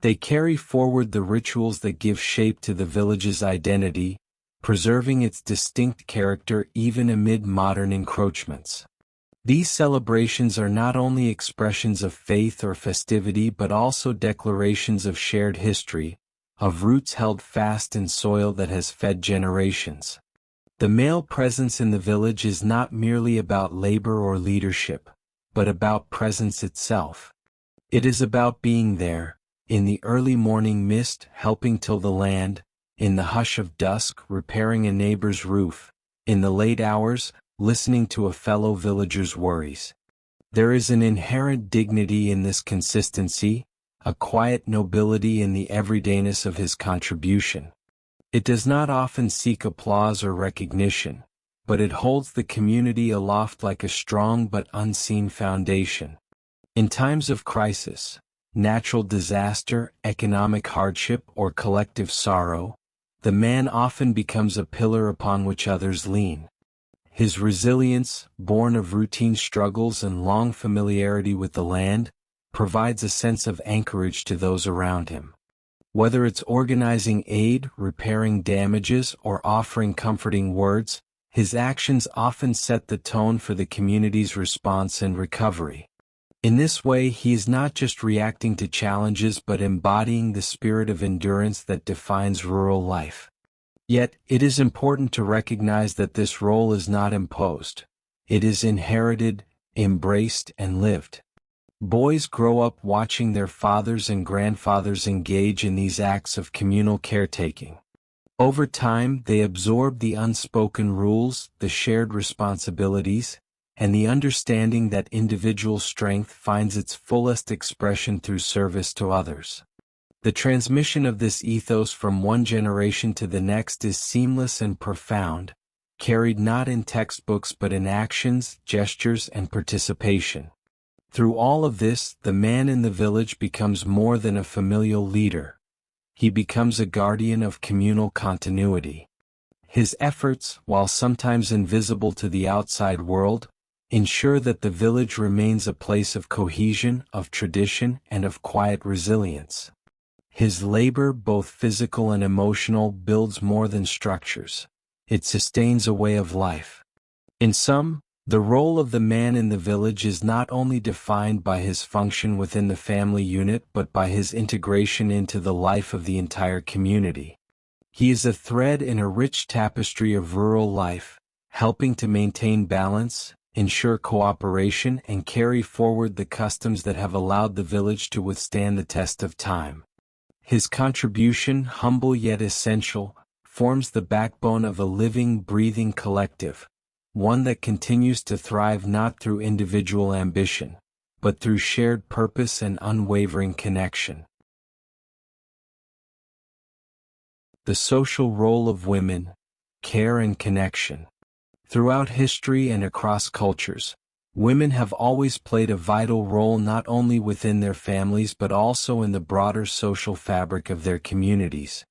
They carry forward the rituals that give shape to the village's identity, preserving its distinct character even amid modern encroachments. These celebrations are not only expressions of faith or festivity but also declarations of shared history, of roots held fast in soil that has fed generations. The male presence in the village is not merely about labor or leadership, but about presence itself. It is about being there, in the early morning mist helping till the land, in the hush of dusk repairing a neighbor's roof, in the late hours listening to a fellow villager's worries. There is an inherent dignity in this consistency, a quiet nobility in the everydayness of his contribution. It does not often seek applause or recognition, but it holds the community aloft like a strong but unseen foundation. In times of crisis, natural disaster, economic hardship, or collective sorrow, the man often becomes a pillar upon which others lean. His resilience, born of routine struggles and long familiarity with the land, provides a sense of anchorage to those around him. Whether it's organizing aid, repairing damages, or offering comforting words, his actions often set the tone for the community's response and recovery. In this way, he is not just reacting to challenges but embodying the spirit of endurance that defines rural life. Yet, it is important to recognize that this role is not imposed. It is inherited, embraced, and lived. Boys grow up watching their fathers and grandfathers engage in these acts of communal caretaking. Over time, they absorb the unspoken rules, the shared responsibilities, and the understanding that individual strength finds its fullest expression through service to others. The transmission of this ethos from one generation to the next is seamless and profound, carried not in textbooks but in actions, gestures, and participation. Through all of this, the man in the village becomes more than a familial leader. He becomes a guardian of communal continuity. His efforts, while sometimes invisible to the outside world, ensure that the village remains a place of cohesion, of tradition, and of quiet resilience. His labor, both physical and emotional, builds more than structures. It sustains a way of life. In sum, the role of the man in the village is not only defined by his function within the family unit but by his integration into the life of the entire community. He is a thread in a rich tapestry of rural life, helping to maintain balance, ensure cooperation, and carry forward the customs that have allowed the village to withstand the test of time. His contribution, humble yet essential, forms the backbone of a living, breathing collective, one that continues to thrive not through individual ambition, but through shared purpose and unwavering connection. The social role of women, care and connection. Throughout history and across cultures, women have always played a vital role not only within their families but also in the broader social fabric of their communities.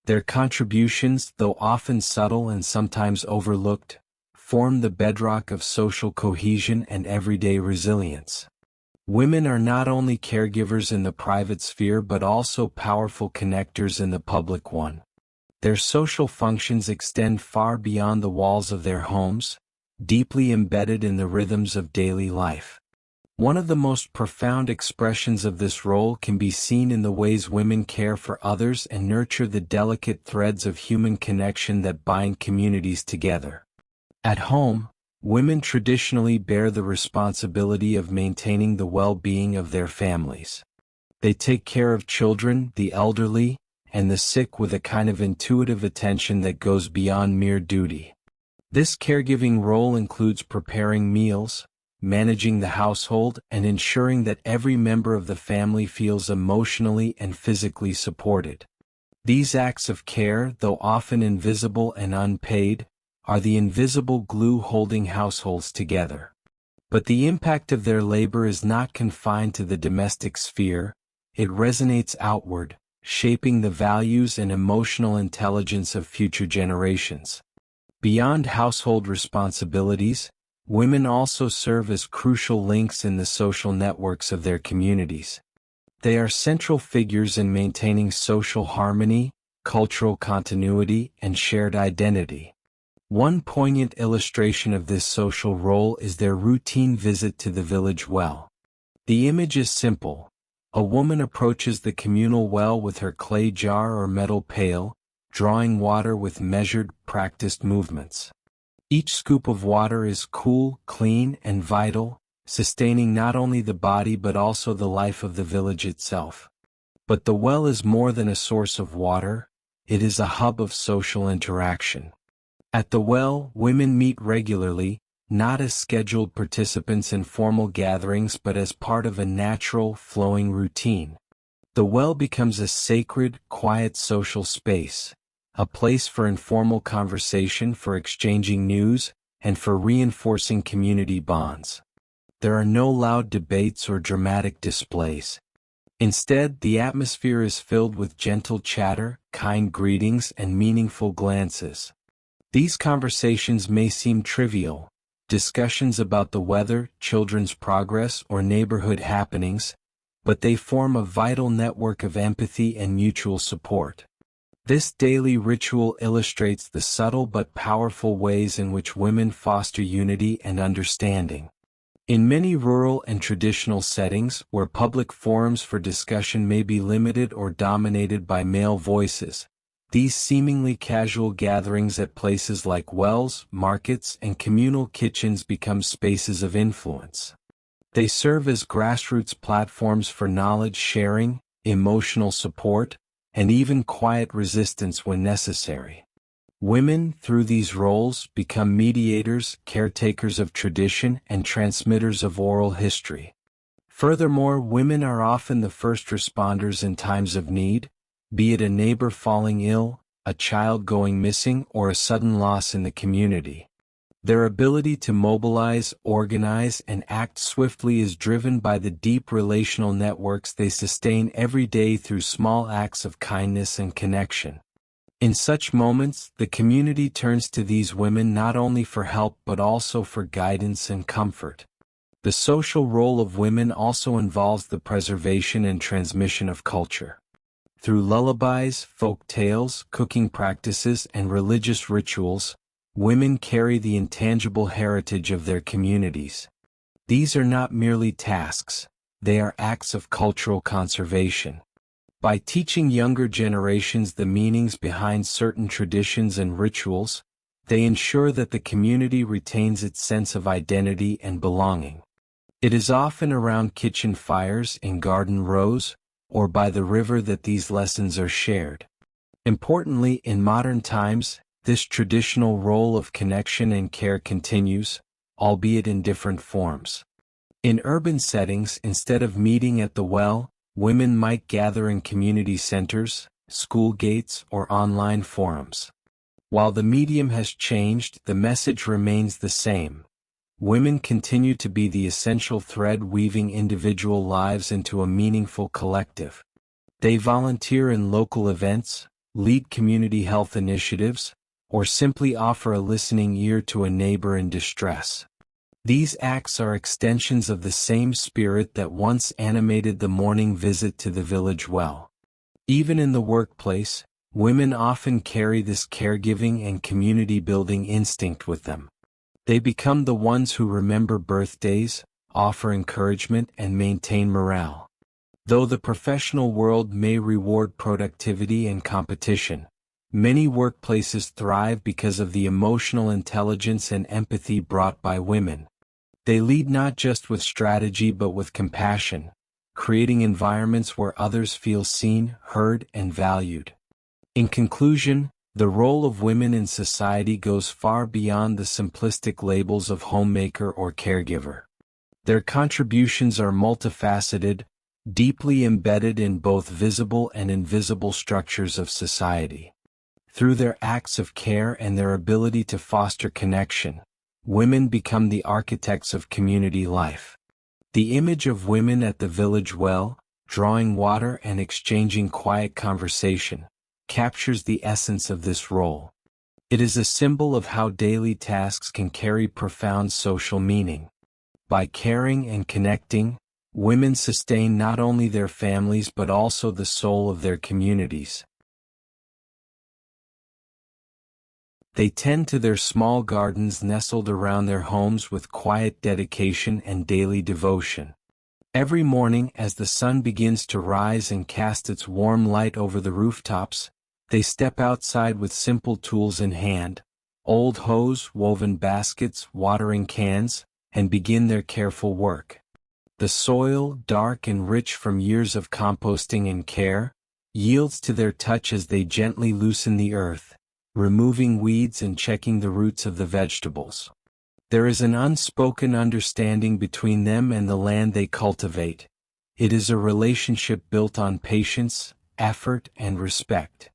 Their contributions, though often subtle and sometimes overlooked, form the bedrock of social cohesion and everyday resilience. Women are not only caregivers in the private sphere but also powerful connectors in the public one. Their social functions extend far beyond the walls of their homes, deeply embedded in the rhythms of daily life. One of the most profound expressions of this role can be seen in the ways women care for others and nurture the delicate threads of human connection that bind communities together. At home, women traditionally bear the responsibility of maintaining the well-being of their families. They take care of children, the elderly, and the sick with a kind of intuitive attention that goes beyond mere duty. This caregiving role includes preparing meals, managing the household, and ensuring that every member of the family feels emotionally and physically supported. These acts of care, though often invisible and unpaid, are the invisible glue holding households together. But the impact of their labor is not confined to the domestic sphere, it resonates outward, shaping the values and emotional intelligence of future generations. Beyond household responsibilities, women also serve as crucial links in the social networks of their communities. They are central figures in maintaining social harmony, cultural continuity, and shared identity. One poignant illustration of this social role is their routine visit to the village well. The image is simple. A woman approaches the communal well with her clay jar or metal pail, drawing water with measured, practiced movements. Each scoop of water is cool, clean, and vital, sustaining not only the body but also the life of the village itself. But the well is more than a source of water, it is a hub of social interaction. At the well, women meet regularly, not as scheduled participants in formal gatherings but as part of a natural, flowing routine. The well becomes a sacred, quiet social space, a place for informal conversation, for exchanging news, and for reinforcing community bonds. There are no loud debates or dramatic displays. Instead, the atmosphere is filled with gentle chatter, kind greetings, and meaningful glances. These conversations may seem trivial, discussions about the weather, children's progress, or neighborhood happenings, but they form a vital network of empathy and mutual support. This daily ritual illustrates the subtle but powerful ways in which women foster unity and understanding. In many rural and traditional settings, where public forums for discussion may be limited or dominated by male voices, these seemingly casual gatherings at places like wells, markets, and communal kitchens become spaces of influence. They serve as grassroots platforms for knowledge sharing, emotional support, and even quiet resistance when necessary. Women, through these roles, become mediators, caretakers of tradition, and transmitters of oral history. Furthermore, women are often the first responders in times of need, be it a neighbor falling ill, a child going missing, or a sudden loss in the community. Their ability to mobilize, organize, and act swiftly is driven by the deep relational networks they sustain every day through small acts of kindness and connection. In such moments, the community turns to these women not only for help but also for guidance and comfort. The social role of women also involves the preservation and transmission of culture. Through lullabies, folk tales, cooking practices, and religious rituals, women carry the intangible heritage of their communities. These are not merely tasks, they are acts of cultural conservation. By teaching younger generations the meanings behind certain traditions and rituals, they ensure that the community retains its sense of identity and belonging. It is often around kitchen fires, in garden rows, or by the river that these lessons are shared. Importantly, in modern times, this traditional role of connection and care continues, albeit in different forms. In urban settings, instead of meeting at the well, women might gather in community centers, school gates, or online forums. While the medium has changed, the message remains the same. Women continue to be the essential thread weaving individual lives into a meaningful collective. They volunteer in local events, lead community health initiatives, or simply offer a listening ear to a neighbor in distress. These acts are extensions of the same spirit that once animated the morning visit to the village well. Even in the workplace, women often carry this caregiving and community-building instinct with them. They become the ones who remember birthdays, offer encouragement, and maintain morale. Though the professional world may reward productivity and competition, many workplaces thrive because of the emotional intelligence and empathy brought by women. They lead not just with strategy but with compassion, creating environments where others feel seen, heard, and valued. In conclusion, the role of women in society goes far beyond the simplistic labels of homemaker or caregiver. Their contributions are multifaceted, deeply embedded in both visible and invisible structures of society. Through their acts of care and their ability to foster connection, women become the architects of community life. The image of women at the village well, drawing water and exchanging quiet conversation, captures the essence of this role. It is a symbol of how daily tasks can carry profound social meaning. By caring and connecting, women sustain not only their families but also the soul of their communities. They tend to their small gardens nestled around their homes with quiet dedication and daily devotion. Every morning, as the sun begins to rise and cast its warm light over the rooftops, they step outside with simple tools in hand, old hose, woven baskets, watering cans, and begin their careful work. The soil, dark and rich from years of composting and care, yields to their touch as they gently loosen the earth, removing weeds and checking the roots of the vegetables. There is an unspoken understanding between them and the land they cultivate. It is a relationship built on patience, effort, and respect.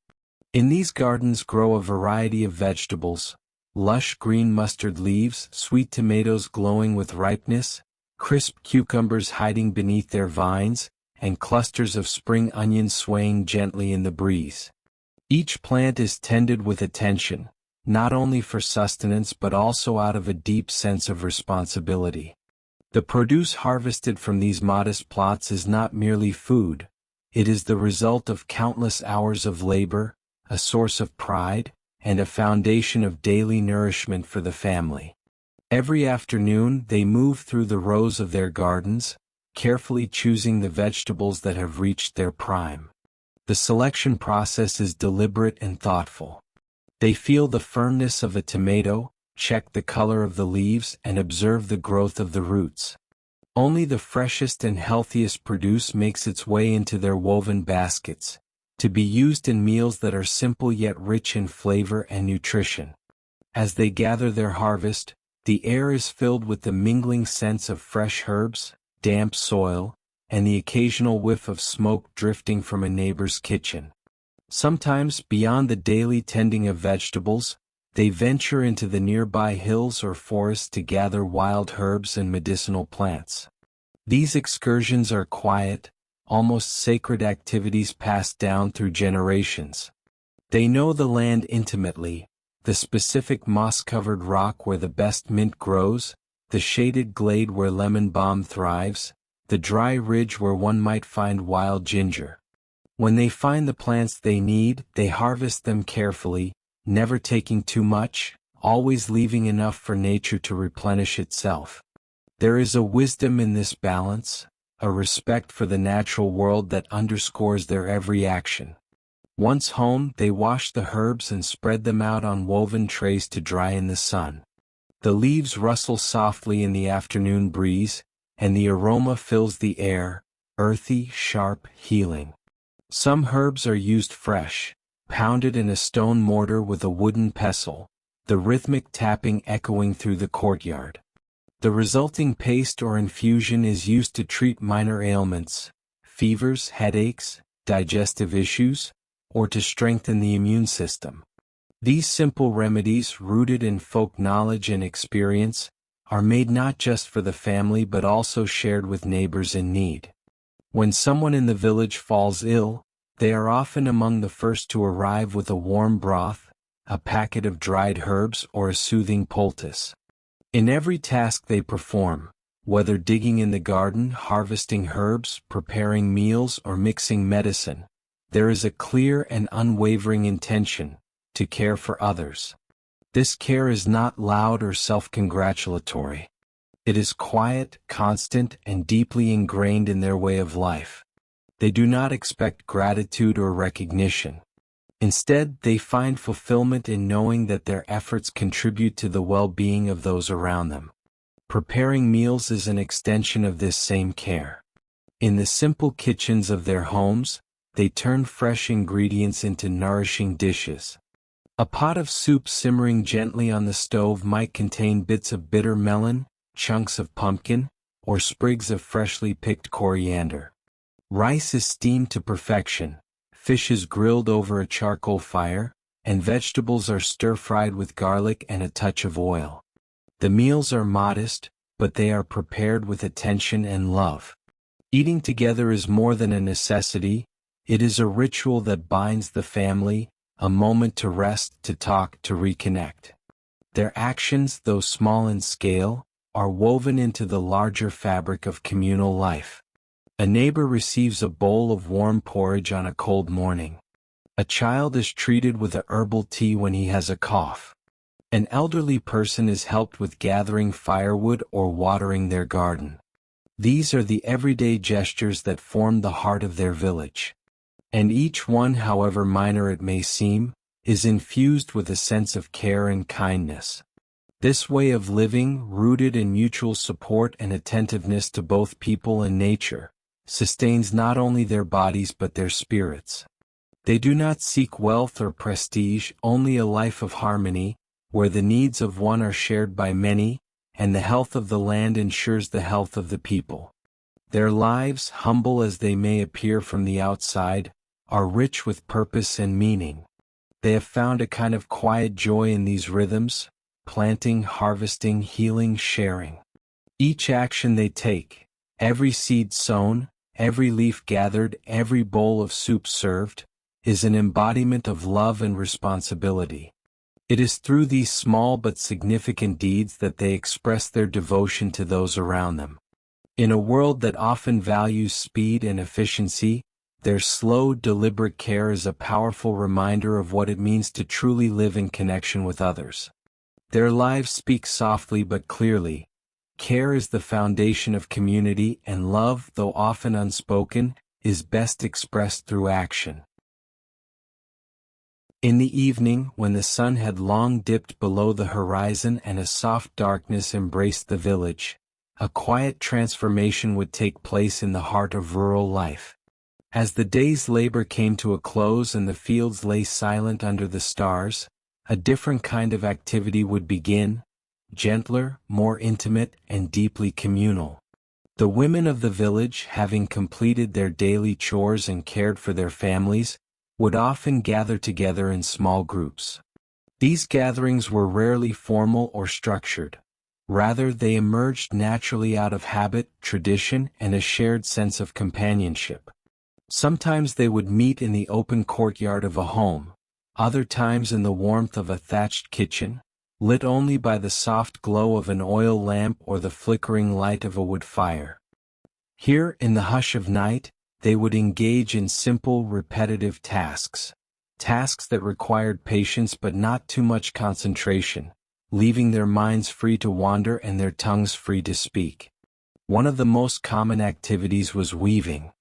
In these gardens grow a variety of vegetables: lush green mustard leaves, sweet tomatoes glowing with ripeness, crisp cucumbers hiding beneath their vines, and clusters of spring onions swaying gently in the breeze. Each plant is tended with attention, not only for sustenance but also out of a deep sense of responsibility. The produce harvested from these modest plots is not merely food, it is the result of countless hours of labor, a source of pride, and a foundation of daily nourishment for the family. Every afternoon they move through the rows of their gardens, carefully choosing the vegetables that have reached their prime. The selection process is deliberate and thoughtful. They feel the firmness of a tomato, check the color of the leaves, and observe the growth of the roots. Only the freshest and healthiest produce makes its way into their woven baskets, to be used in meals that are simple yet rich in flavor and nutrition. As they gather their harvest, the air is filled with the mingling scents of fresh herbs, damp soil, and the occasional whiff of smoke drifting from a neighbor's kitchen. Sometimes, beyond the daily tending of vegetables, they venture into the nearby hills or forests to gather wild herbs and medicinal plants. These excursions are quiet, almost sacred activities passed down through generations. They know the land intimately, the specific moss-covered rock where the best mint grows, the shaded glade where lemon balm thrives, the dry ridge where one might find wild ginger. When they find the plants they need, they harvest them carefully, never taking too much, always leaving enough for nature to replenish itself. There is a wisdom in this balance, a respect for the natural world that underscores their every action. Once home, they wash the herbs and spread them out on woven trays to dry in the sun. The leaves rustle softly in the afternoon breeze, and the aroma fills the air, earthy, sharp, healing. Some herbs are used fresh, pounded in a stone mortar with a wooden pestle, the rhythmic tapping echoing through the courtyard. The resulting paste or infusion is used to treat minor ailments, fevers, headaches, digestive issues, or to strengthen the immune system. These simple remedies, rooted in folk knowledge and experience, are made not just for the family but also shared with neighbors in need. When someone in the village falls ill, they are often among the first to arrive with a warm broth, a packet of dried herbs, or a soothing poultice. In every task they perform, whether digging in the garden, harvesting herbs, preparing meals, or mixing medicine, there is a clear and unwavering intention to care for others. This care is not loud or self-congratulatory. It is quiet, constant, and deeply ingrained in their way of life. They do not expect gratitude or recognition. Instead, they find fulfillment in knowing that their efforts contribute to the well-being of those around them. Preparing meals is an extension of this same care. In the simple kitchens of their homes, they turn fresh ingredients into nourishing dishes. A pot of soup simmering gently on the stove might contain bits of bitter melon, chunks of pumpkin, or sprigs of freshly picked coriander. Rice is steamed to perfection, fish is grilled over a charcoal fire, and vegetables are stir-fried with garlic and a touch of oil. The meals are modest, but they are prepared with attention and love. Eating together is more than a necessity, it is a ritual that binds the family, a moment to rest, to talk, to reconnect. Their actions, though small in scale, are woven into the larger fabric of communal life. A neighbor receives a bowl of warm porridge on a cold morning. A child is treated with a herbal tea when he has a cough. An elderly person is helped with gathering firewood or watering their garden. These are the everyday gestures that form the heart of their village. And each one, however minor it may seem, is infused with a sense of care and kindness. This way of living, rooted in mutual support and attentiveness to both people and nature, sustains not only their bodies but their spirits. They do not seek wealth or prestige, only a life of harmony, where the needs of one are shared by many, and the health of the land ensures the health of the people. Their lives, humble as they may appear from the outside, are rich with purpose and meaning. They have found a kind of quiet joy in these rhythms, planting, harvesting, healing, sharing. Each action they take, every seed sown, every leaf gathered, every bowl of soup served, is an embodiment of love and responsibility. It is through these small but significant deeds that they express their devotion to those around them. In a world that often values speed and efficiency, their slow, deliberate care is a powerful reminder of what it means to truly live in connection with others. Their lives speak softly but clearly. Care is the foundation of community, and love, though often unspoken, is best expressed through action. In the evening, when the sun had long dipped below the horizon and a soft darkness embraced the village, a quiet transformation would take place in the heart of rural life. As the day's labor came to a close and the fields lay silent under the stars, a different kind of activity would begin, gentler, more intimate, and deeply communal. The women of the village, having completed their daily chores and cared for their families, would often gather together in small groups. These gatherings were rarely formal or structured. Rather, they emerged naturally out of habit, tradition, and a shared sense of companionship. Sometimes they would meet in the open courtyard of a home, other times in the warmth of a thatched kitchen, lit only by the soft glow of an oil lamp or the flickering light of a wood fire. Here, in the hush of night, they would engage in simple, repetitive tasks that required patience but not too much concentration, leaving their minds free to wander and their tongues free to speak. One of the most common activities was weaving.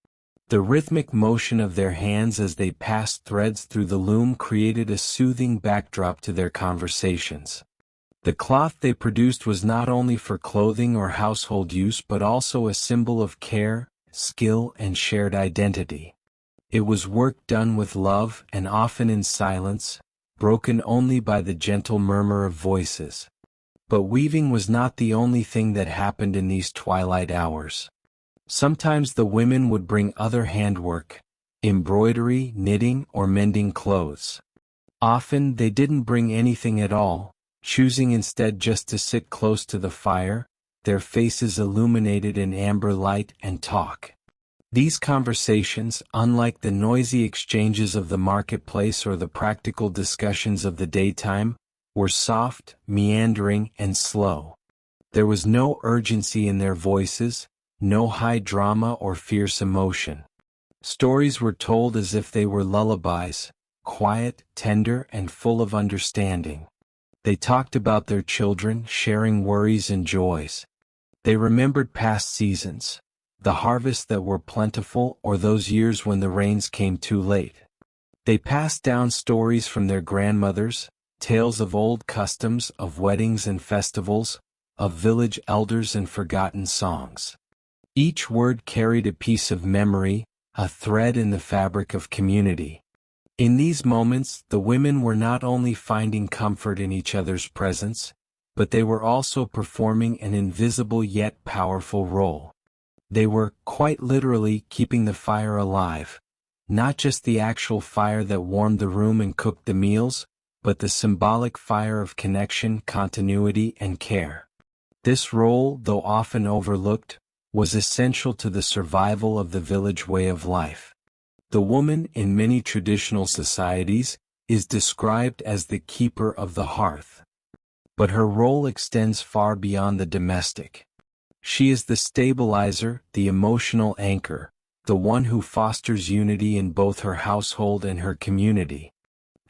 The rhythmic motion of their hands as they passed threads through the loom created a soothing backdrop to their conversations. The cloth they produced was not only for clothing or household use but also a symbol of care, skill, and shared identity. It was work done with love and often in silence, broken only by the gentle murmur of voices. But weaving was not the only thing that happened in these twilight hours. Sometimes the women would bring other handwork, embroidery, knitting, or mending clothes. Often they didn't bring anything at all, choosing instead just to sit close to the fire, their faces illuminated in amber light, and talk. These conversations, unlike the noisy exchanges of the marketplace or the practical discussions of the daytime, were soft, meandering, and slow. There was no urgency in their voices, no high drama or fierce emotion. Stories were told as if they were lullabies, quiet, tender, and full of understanding. They talked about their children, sharing worries and joys. They remembered past seasons, the harvests that were plentiful or those years when the rains came too late. They passed down stories from their grandmothers, tales of old customs, of weddings and festivals, of village elders and forgotten songs. Each word carried a piece of memory, a thread in the fabric of community. In these moments, the women were not only finding comfort in each other's presence, but they were also performing an invisible yet powerful role. They were, quite literally, keeping the fire alive, not just the actual fire that warmed the room and cooked the meals, but the symbolic fire of connection, continuity, and care. This role, though often overlooked, was essential to the survival of the village way of life. The woman, in many traditional societies, is described as the keeper of the hearth. But her role extends far beyond the domestic. She is the stabilizer, the emotional anchor, the one who fosters unity in both her household and her community.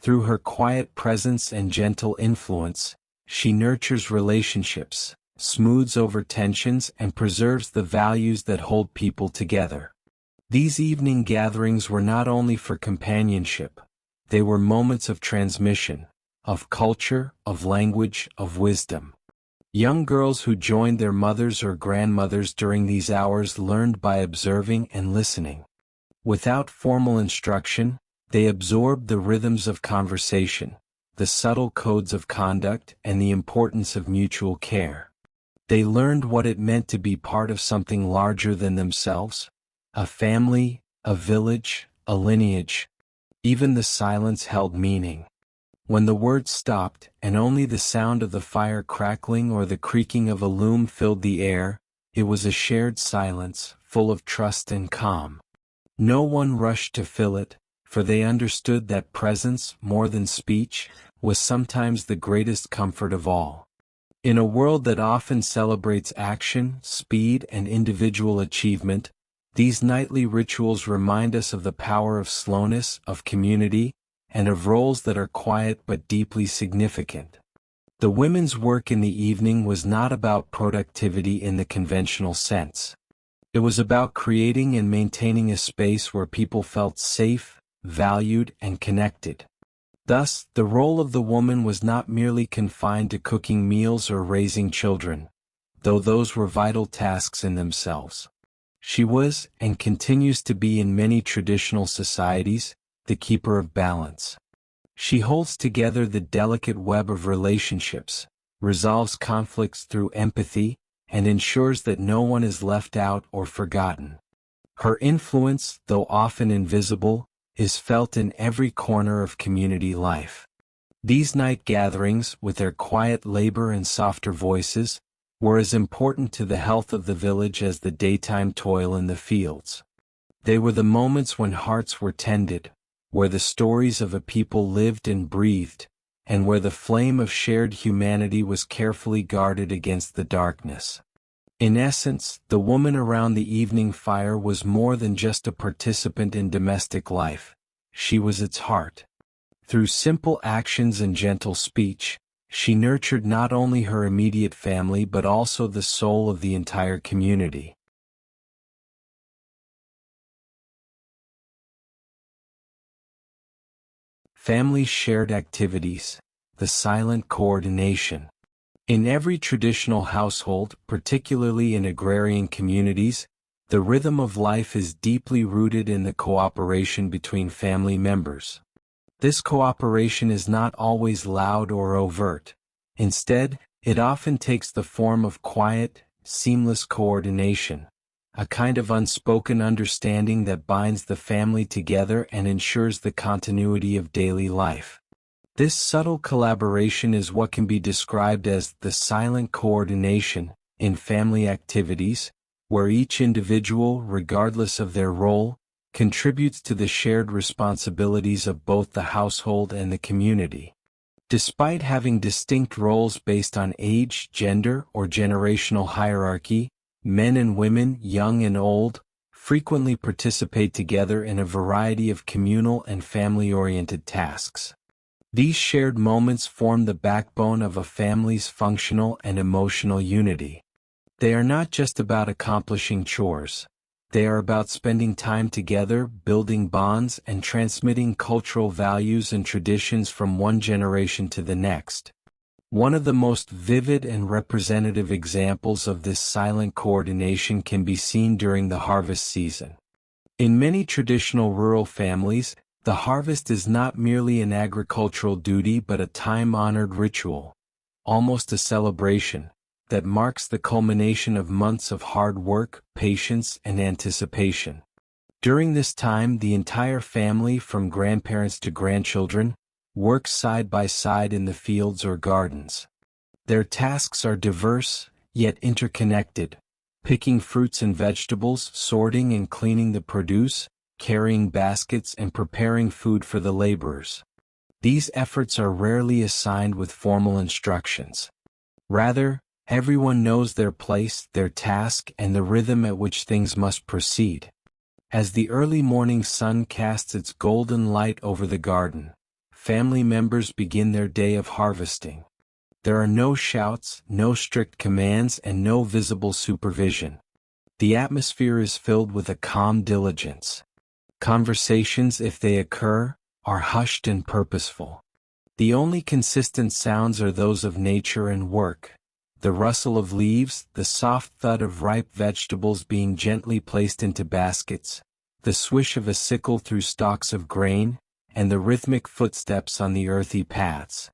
Through her quiet presence and gentle influence, she nurtures relationships, smooths over tensions, and preserves the values that hold people together. These evening gatherings were not only for companionship, they were moments of transmission, of culture, of language, of wisdom. Young girls who joined their mothers or grandmothers during these hours learned by observing and listening. Without formal instruction, they absorbed the rhythms of conversation, the subtle codes of conduct, and the importance of mutual care. They learned what it meant to be part of something larger than themselves, a family, a village, a lineage. Even the silence held meaning. When the words stopped, and only the sound of the fire crackling or the creaking of a loom filled the air, it was a shared silence, full of trust and calm. No one rushed to fill it, for they understood that presence, more than speech, was sometimes the greatest comfort of all. In a world that often celebrates action, speed, and individual achievement, these nightly rituals remind us of the power of slowness, of community, and of roles that are quiet but deeply significant. The women's work in the evening was not about productivity in the conventional sense. It was about creating and maintaining a space where people felt safe, valued, and connected. Thus, the role of the woman was not merely confined to cooking meals or raising children, though those were vital tasks in themselves. She was, and continues to be in many traditional societies, the keeper of balance. She holds together the delicate web of relationships, resolves conflicts through empathy, and ensures that no one is left out or forgotten. Her influence, though often invisible, is felt in every corner of community life. These night gatherings, with their quiet labor and softer voices, were as important to the health of the village as the daytime toil in the fields. They were the moments when hearts were tended, where the stories of a people lived and breathed, and where the flame of shared humanity was carefully guarded against the darkness. In essence, the woman around the evening fire was more than just a participant in domestic life. She was its heart. Through simple actions and gentle speech, she nurtured not only her immediate family but also the soul of the entire community. Families' shared activities, the silent coordination. In every traditional household, particularly in agrarian communities, the rhythm of life is deeply rooted in the cooperation between family members. This cooperation is not always loud or overt. Instead, it often takes the form of quiet, seamless coordination, a kind of unspoken understanding that binds the family together and ensures the continuity of daily life. This subtle collaboration is what can be described as the silent coordination in family activities, where each individual, regardless of their role, contributes to the shared responsibilities of both the household and the community. Despite having distinct roles based on age, gender, or generational hierarchy, men and women, young and old, frequently participate together in a variety of communal and family-oriented tasks. These shared moments form the backbone of a family's functional and emotional unity. They are not just about accomplishing chores. They are about spending time together, building bonds, and transmitting cultural values and traditions from one generation to the next. One of the most vivid and representative examples of this silent coordination can be seen during the harvest season. In many traditional rural families, the harvest is not merely an agricultural duty but a time-honored ritual, almost a celebration, that marks the culmination of months of hard work, patience, and anticipation. During this time, the entire family, from grandparents to grandchildren, works side by side in the fields or gardens. Their tasks are diverse, yet interconnected, picking fruits and vegetables, sorting and cleaning the produce, carrying baskets and preparing food for the laborers. These efforts are rarely assigned with formal instructions. Rather, everyone knows their place, their task, and the rhythm at which things must proceed. As the early morning sun casts its golden light over the garden, family members begin their day of harvesting. There are no shouts, no strict commands, and no visible supervision. The atmosphere is filled with a calm diligence. Conversations, if they occur, are hushed and purposeful. The only consistent sounds are those of nature and work. The rustle of leaves, the soft thud of ripe vegetables being gently placed into baskets, the swish of a sickle through stalks of grain, and the rhythmic footsteps on the earthy paths.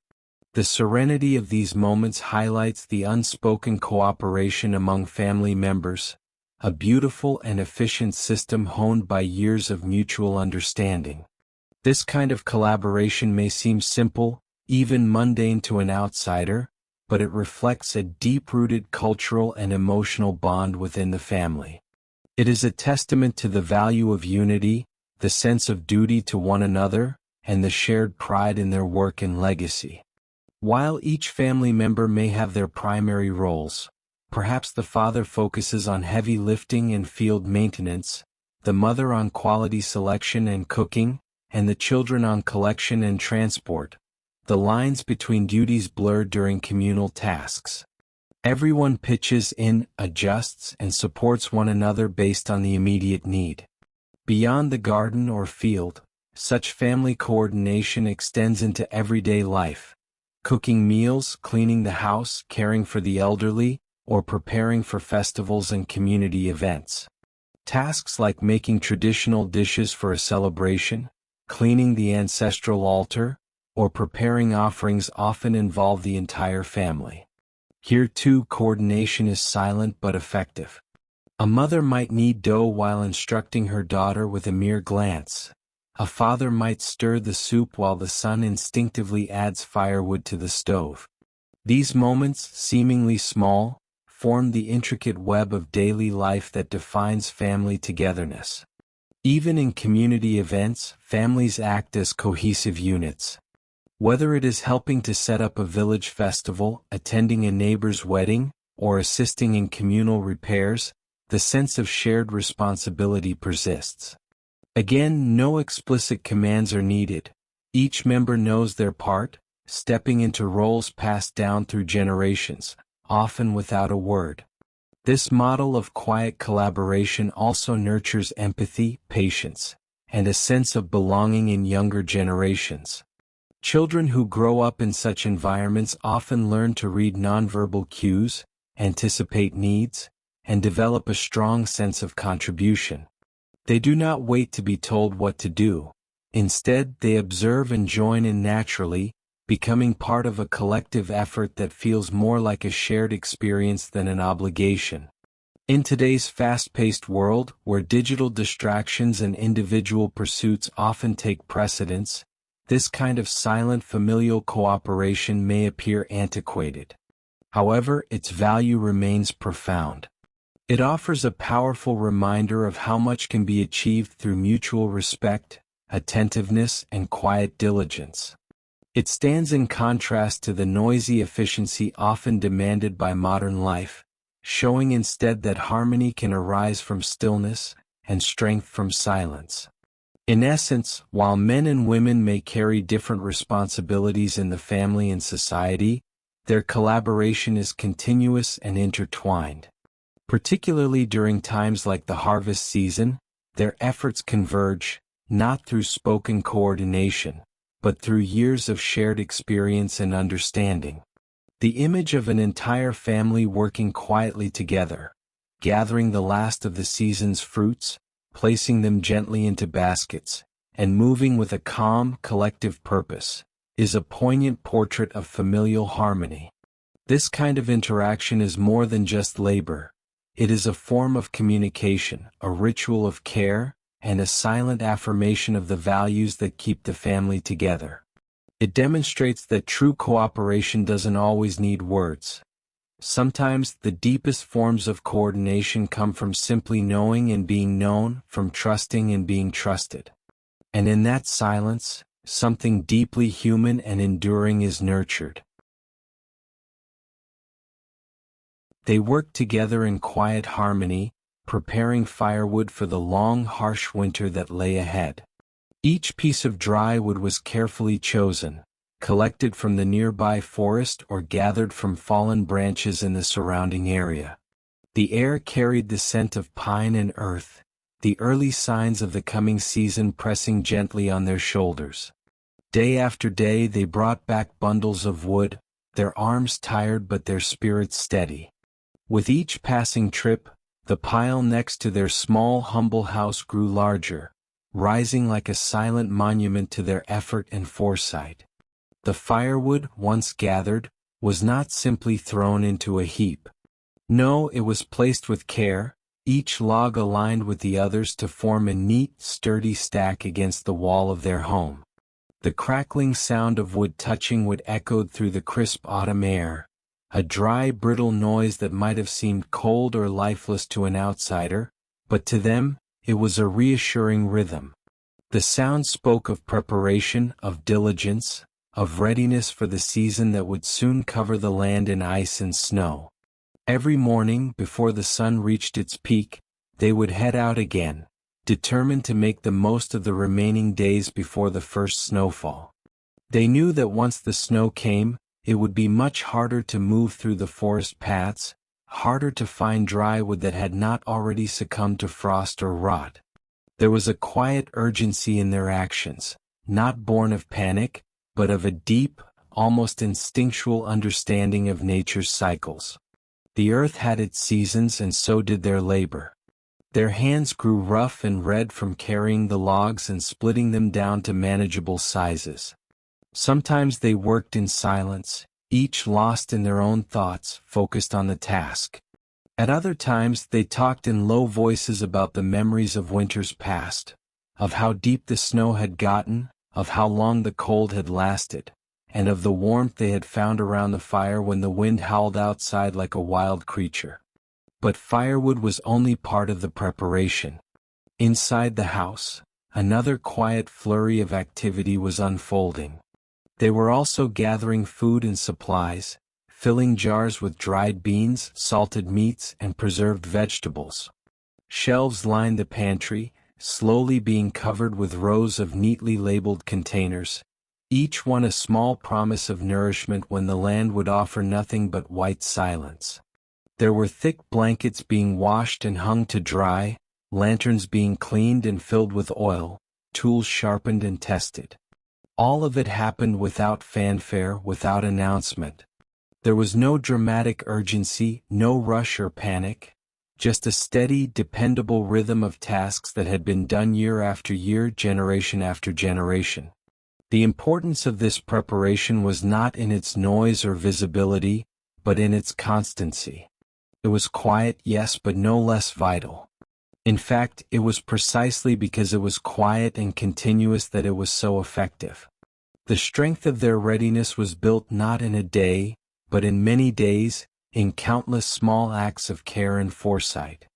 The serenity of these moments highlights the unspoken cooperation among family members, a beautiful and efficient system honed by years of mutual understanding. This kind of collaboration may seem simple, even mundane to an outsider, but it reflects a deep-rooted cultural and emotional bond within the family. It is a testament to the value of unity, the sense of duty to one another, and the shared pride in their work and legacy. While each family member may have their primary roles, perhaps the father focuses on heavy lifting and field maintenance, the mother on quality selection and cooking, and the children on collection and transport. The lines between duties blur during communal tasks. Everyone pitches in, adjusts, and supports one another based on the immediate need. Beyond the garden or field, such family coordination extends into everyday life. Cooking meals, cleaning the house, caring for the elderly, or preparing for festivals and community events. Tasks like making traditional dishes for a celebration, cleaning the ancestral altar, or preparing offerings often involve the entire family. Here too, coordination is silent but effective. A mother might knead dough while instructing her daughter with a mere glance. A father might stir the soup while the son instinctively adds firewood to the stove. These moments, seemingly small, form the intricate web of daily life that defines family togetherness. Even in community events, families act as cohesive units. Whether it is helping to set up a village festival, attending a neighbor's wedding, or assisting in communal repairs, the sense of shared responsibility persists. Again, no explicit commands are needed. Each member knows their part, stepping into roles passed down through generations, often without a word. This model of quiet collaboration also nurtures empathy, patience, and a sense of belonging in younger generations. Children who grow up in such environments often learn to read nonverbal cues, anticipate needs, and develop a strong sense of contribution. They do not wait to be told what to do. Instead, they observe and join in naturally, becoming part of a collective effort that feels more like a shared experience than an obligation. In today's fast-paced world, where digital distractions and individual pursuits often take precedence, this kind of silent familial cooperation may appear antiquated. However, its value remains profound. It offers a powerful reminder of how much can be achieved through mutual respect, attentiveness, and quiet diligence. It stands in contrast to the noisy efficiency often demanded by modern life, showing instead that harmony can arise from stillness, and strength from silence. In essence, while men and women may carry different responsibilities in the family and society, their collaboration is continuous and intertwined. Particularly during times like the harvest season, their efforts converge, not through spoken coordination, but through years of shared experience and understanding. The image of an entire family working quietly together, gathering the last of the season's fruits, placing them gently into baskets, and moving with a calm, collective purpose, is a poignant portrait of familial harmony. This kind of interaction is more than just labor. It is a form of communication, a ritual of care, and a silent affirmation of the values that keep the family together. It demonstrates that true cooperation doesn't always need words. Sometimes the deepest forms of coordination come from simply knowing and being known, from trusting and being trusted. And in that silence, something deeply human and enduring is nurtured. They worked together in quiet harmony, preparing firewood for the long, harsh winter that lay ahead. Each piece of dry wood was carefully chosen, collected from the nearby forest or gathered from fallen branches in the surrounding area. The air carried the scent of pine and earth, the early signs of the coming season pressing gently on their shoulders. Day after day they brought back bundles of wood, their arms tired but their spirits steady. With each passing trip, the pile next to their small humble house grew larger, rising like a silent monument to their effort and foresight. The firewood, once gathered, was not simply thrown into a heap. No, it was placed with care, each log aligned with the others to form a neat, sturdy stack against the wall of their home. The crackling sound of wood touching wood echoed through the crisp autumn air, a dry, brittle noise that might have seemed cold or lifeless to an outsider, but to them, it was a reassuring rhythm. The sound spoke of preparation, of diligence, of readiness for the season that would soon cover the land in ice and snow. Every morning, before the sun reached its peak, they would head out again, determined to make the most of the remaining days before the first snowfall. They knew that once the snow came, it would be much harder to move through the forest paths, harder to find dry wood that had not already succumbed to frost or rot. There was a quiet urgency in their actions, not born of panic, but of a deep, almost instinctual understanding of nature's cycles. The earth had its seasons and so did their labor. Their hands grew rough and red from carrying the logs and splitting them down to manageable sizes. Sometimes they worked in silence, each lost in their own thoughts, focused on the task. At other times they talked in low voices about the memories of winters past, of how deep the snow had gotten, of how long the cold had lasted, and of the warmth they had found around the fire when the wind howled outside like a wild creature. But firewood was only part of the preparation. Inside the house, another quiet flurry of activity was unfolding. They were also gathering food and supplies, filling jars with dried beans, salted meats, and preserved vegetables. Shelves lined the pantry, slowly being covered with rows of neatly labeled containers, each one a small promise of nourishment when the land would offer nothing but white silence. There were thick blankets being washed and hung to dry, lanterns being cleaned and filled with oil, tools sharpened and tested. All of it happened without fanfare, without announcement. There was no dramatic urgency, no rush or panic, just a steady, dependable rhythm of tasks that had been done year after year, generation after generation. The importance of this preparation was not in its noise or visibility, but in its constancy. It was quiet, yes, but no less vital. In fact, it was precisely because it was quiet and continuous that it was so effective. The strength of their readiness was built not in a day, but in many days, in countless small acts of care and foresight.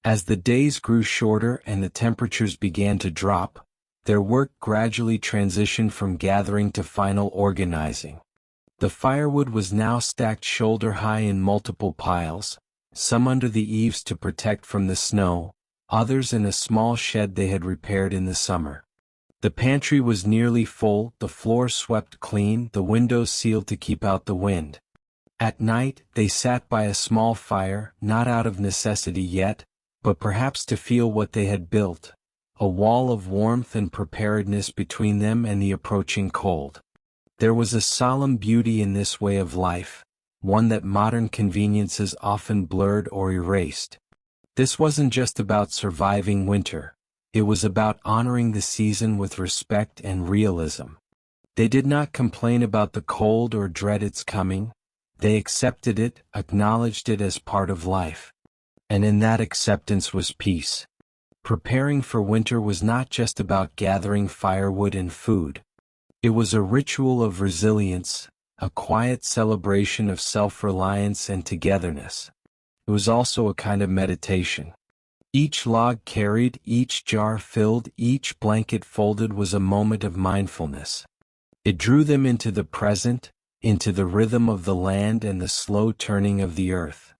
As the days grew shorter and the temperatures began to drop, their work gradually transitioned from gathering to final organizing. The firewood was now stacked shoulder-high in multiple piles, some under the eaves to protect from the snow, others in a small shed they had repaired in the summer. The pantry was nearly full, the floor swept clean, the windows sealed to keep out the wind. At night, they sat by a small fire, not out of necessity yet, but perhaps to feel what they had built, a wall of warmth and preparedness between them and the approaching cold. There was a solemn beauty in this way of life, one that modern conveniences often blurred or erased. This wasn't just about surviving winter, it was about honoring the season with respect and realism. They did not complain about the cold or dread its coming. They accepted it, acknowledged it as part of life. And in that acceptance was peace. Preparing for winter was not just about gathering firewood and food. It was a ritual of resilience, a quiet celebration of self-reliance and togetherness. It was also a kind of meditation. Each log carried, each jar filled, each blanket folded was a moment of mindfulness. It drew them into the present, into the rhythm of the land and the slow turning of the earth.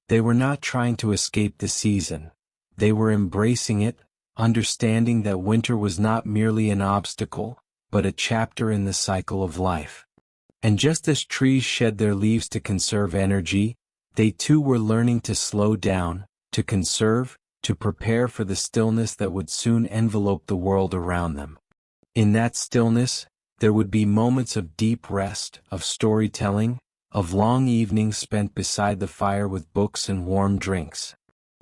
They were not trying to escape the season. They were embracing it, understanding that winter was not merely an obstacle, but a chapter in the cycle of life. And just as trees shed their leaves to conserve energy, they too were learning to slow down, to conserve, to prepare for the stillness that would soon envelope the world around them. In that stillness, there would be moments of deep rest, of storytelling, of long evenings spent beside the fire with books and warm drinks.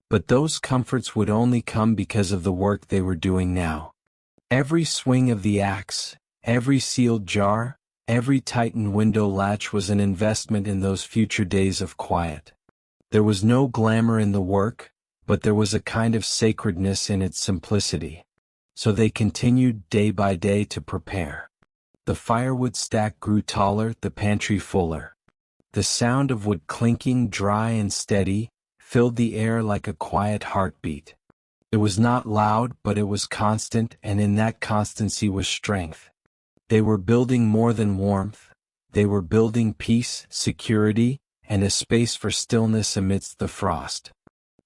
But those comforts would only come because of the work they were doing now. Every swing of the axe, every sealed jar, every tightened window latch was an investment in those future days of quiet. There was no glamour in the work, but there was a kind of sacredness in its simplicity. So they continued day by day to prepare. The firewood stack grew taller, the pantry fuller. The sound of wood clinking, dry and steady, filled the air like a quiet heartbeat. It was not loud, but it was constant, and in that constancy was strength. They were building more than warmth. They were building peace, security, and a space for stillness amidst the frost.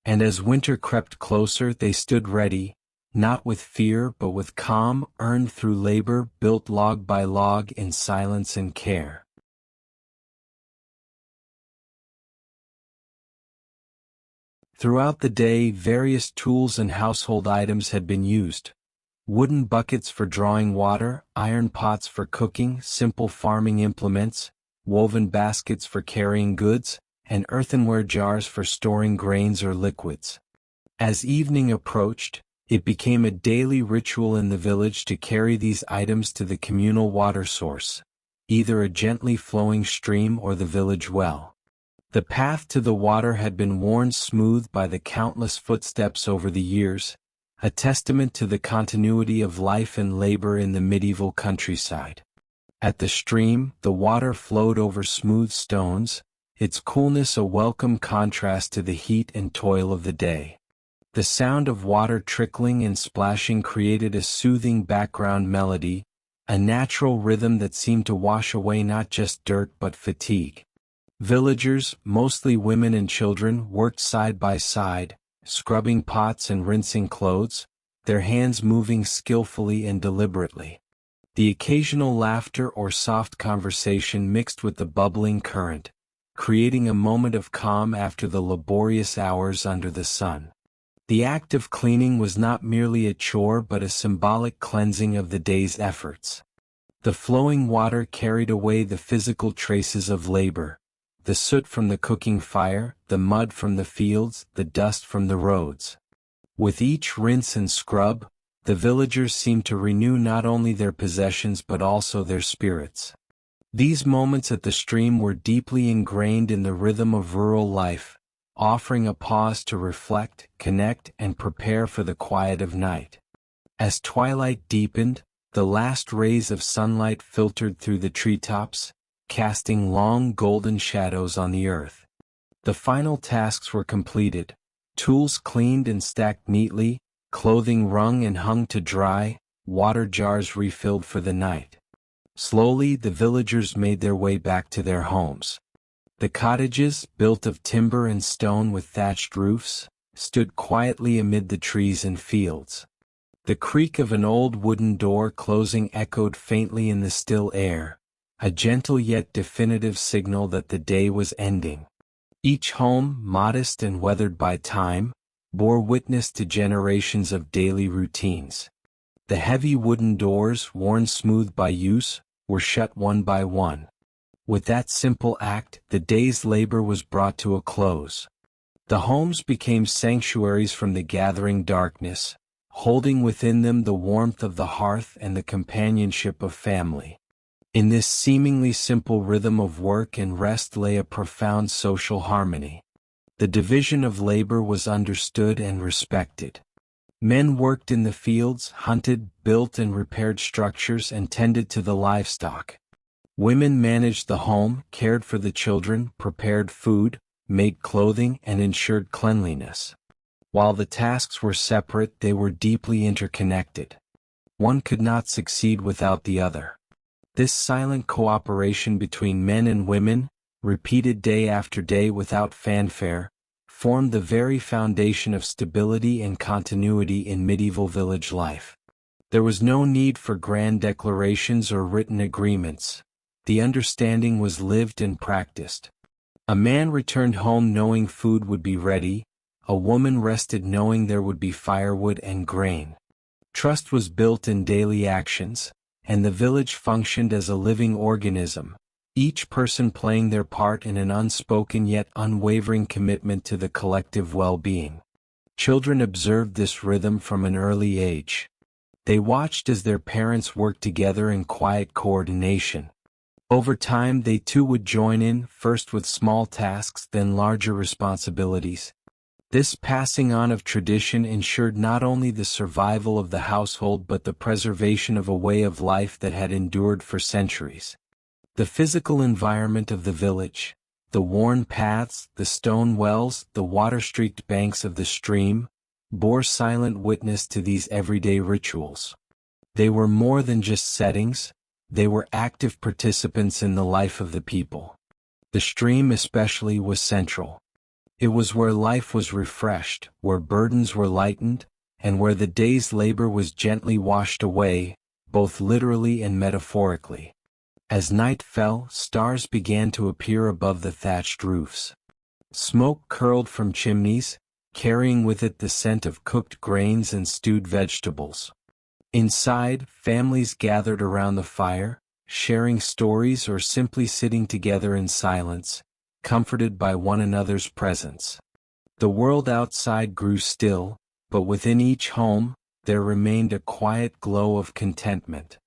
And as winter crept closer, they stood ready, not with fear but with calm, earned through labor, built log by log in silence and care. Throughout the day, various tools and household items had been used. Wooden buckets for drawing water, iron pots for cooking, simple farming implements, woven baskets for carrying goods, and earthenware jars for storing grains or liquids. As evening approached, it became a daily ritual in the village to carry these items to the communal water source, either a gently flowing stream or the village well. The path to the water had been worn smooth by the countless footsteps over the years, a testament to the continuity of life and labor in the medieval countryside. At the stream, the water flowed over smooth stones, its coolness a welcome contrast to the heat and toil of the day. The sound of water trickling and splashing created a soothing background melody, a natural rhythm that seemed to wash away not just dirt but fatigue. Villagers, mostly women and children, worked side by side, scrubbing pots and rinsing clothes, their hands moving skillfully and deliberately. The occasional laughter or soft conversation mixed with the bubbling current, creating a moment of calm after the laborious hours under the sun. The act of cleaning was not merely a chore but a symbolic cleansing of the day's efforts. The flowing water carried away the physical traces of labor, the soot from the cooking fire, the mud from the fields, the dust from the roads. With each rinse and scrub, the villagers seemed to renew not only their possessions but also their spirits. These moments at the stream were deeply ingrained in the rhythm of rural life, offering a pause to reflect, connect, and prepare for the quiet of night. As twilight deepened, the last rays of sunlight filtered through the treetops, casting long golden shadows on the earth. The final tasks were completed, tools cleaned and stacked neatly, clothing wrung and hung to dry, water jars refilled for the night. Slowly the villagers made their way back to their homes. The cottages, built of timber and stone with thatched roofs, stood quietly amid the trees and fields. The creak of an old wooden door closing echoed faintly in the still air, a gentle yet definitive signal that the day was ending. Each home, modest and weathered by time, bore witness to generations of daily routines. The heavy wooden doors, worn smooth by use, were shut one by one. With that simple act, the day's labor was brought to a close. The homes became sanctuaries from the gathering darkness, holding within them the warmth of the hearth and the companionship of family. In this seemingly simple rhythm of work and rest lay a profound social harmony. The division of labor was understood and respected. Men worked in the fields, hunted, built and repaired structures, and tended to the livestock. Women managed the home, cared for the children, prepared food, made clothing, and ensured cleanliness. While the tasks were separate, they were deeply interconnected. One could not succeed without the other. This silent cooperation between men and women, repeated day after day without fanfare, formed the very foundation of stability and continuity in medieval village life. There was no need for grand declarations or written agreements. The understanding was lived and practiced. A man returned home knowing food would be ready, a woman rested knowing there would be firewood and grain. Trust was built in daily actions, and the village functioned as a living organism, each person playing their part in an unspoken yet unwavering commitment to the collective well-being. Children observed this rhythm from an early age. They watched as their parents worked together in quiet coordination. Over time they too would join in, first with small tasks then larger responsibilities. This passing on of tradition ensured not only the survival of the household but the preservation of a way of life that had endured for centuries. The physical environment of the village, the worn paths, the stone wells, the water-streaked banks of the stream, bore silent witness to these everyday rituals. They were more than just settings, they were active participants in the life of the people. The stream especially was central. It was where life was refreshed, where burdens were lightened, and where the day's labor was gently washed away, both literally and metaphorically. As night fell, stars began to appear above the thatched roofs. Smoke curled from chimneys, carrying with it the scent of cooked grains and stewed vegetables. Inside, families gathered around the fire, sharing stories or simply sitting together in silence, comforted by one another's presence. The world outside grew still, but within each home, there remained a quiet glow of contentment.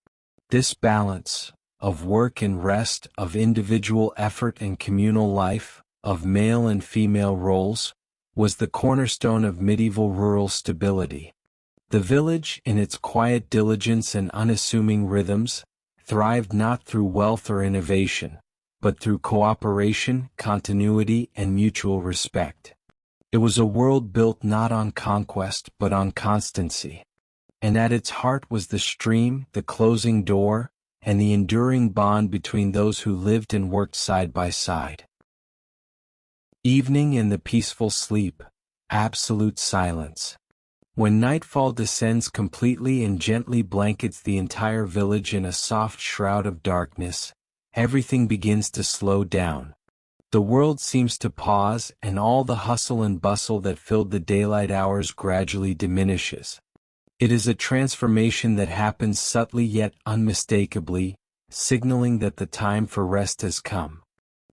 This balance, of work and rest, of individual effort and communal life, of male and female roles, was the cornerstone of medieval rural stability. The village, in its quiet diligence and unassuming rhythms, thrived not through wealth or innovation, but through cooperation, continuity, and mutual respect. It was a world built not on conquest but on constancy. And at its heart was the stream, the closing door, and the enduring bond between those who lived and worked side by side. Evening and the peaceful sleep, absolute silence. When nightfall descends completely and gently blankets the entire village in a soft shroud of darkness, everything begins to slow down. The world seems to pause, and all the hustle and bustle that filled the daylight hours gradually diminishes. It is a transformation that happens subtly yet unmistakably, signaling that the time for rest has come.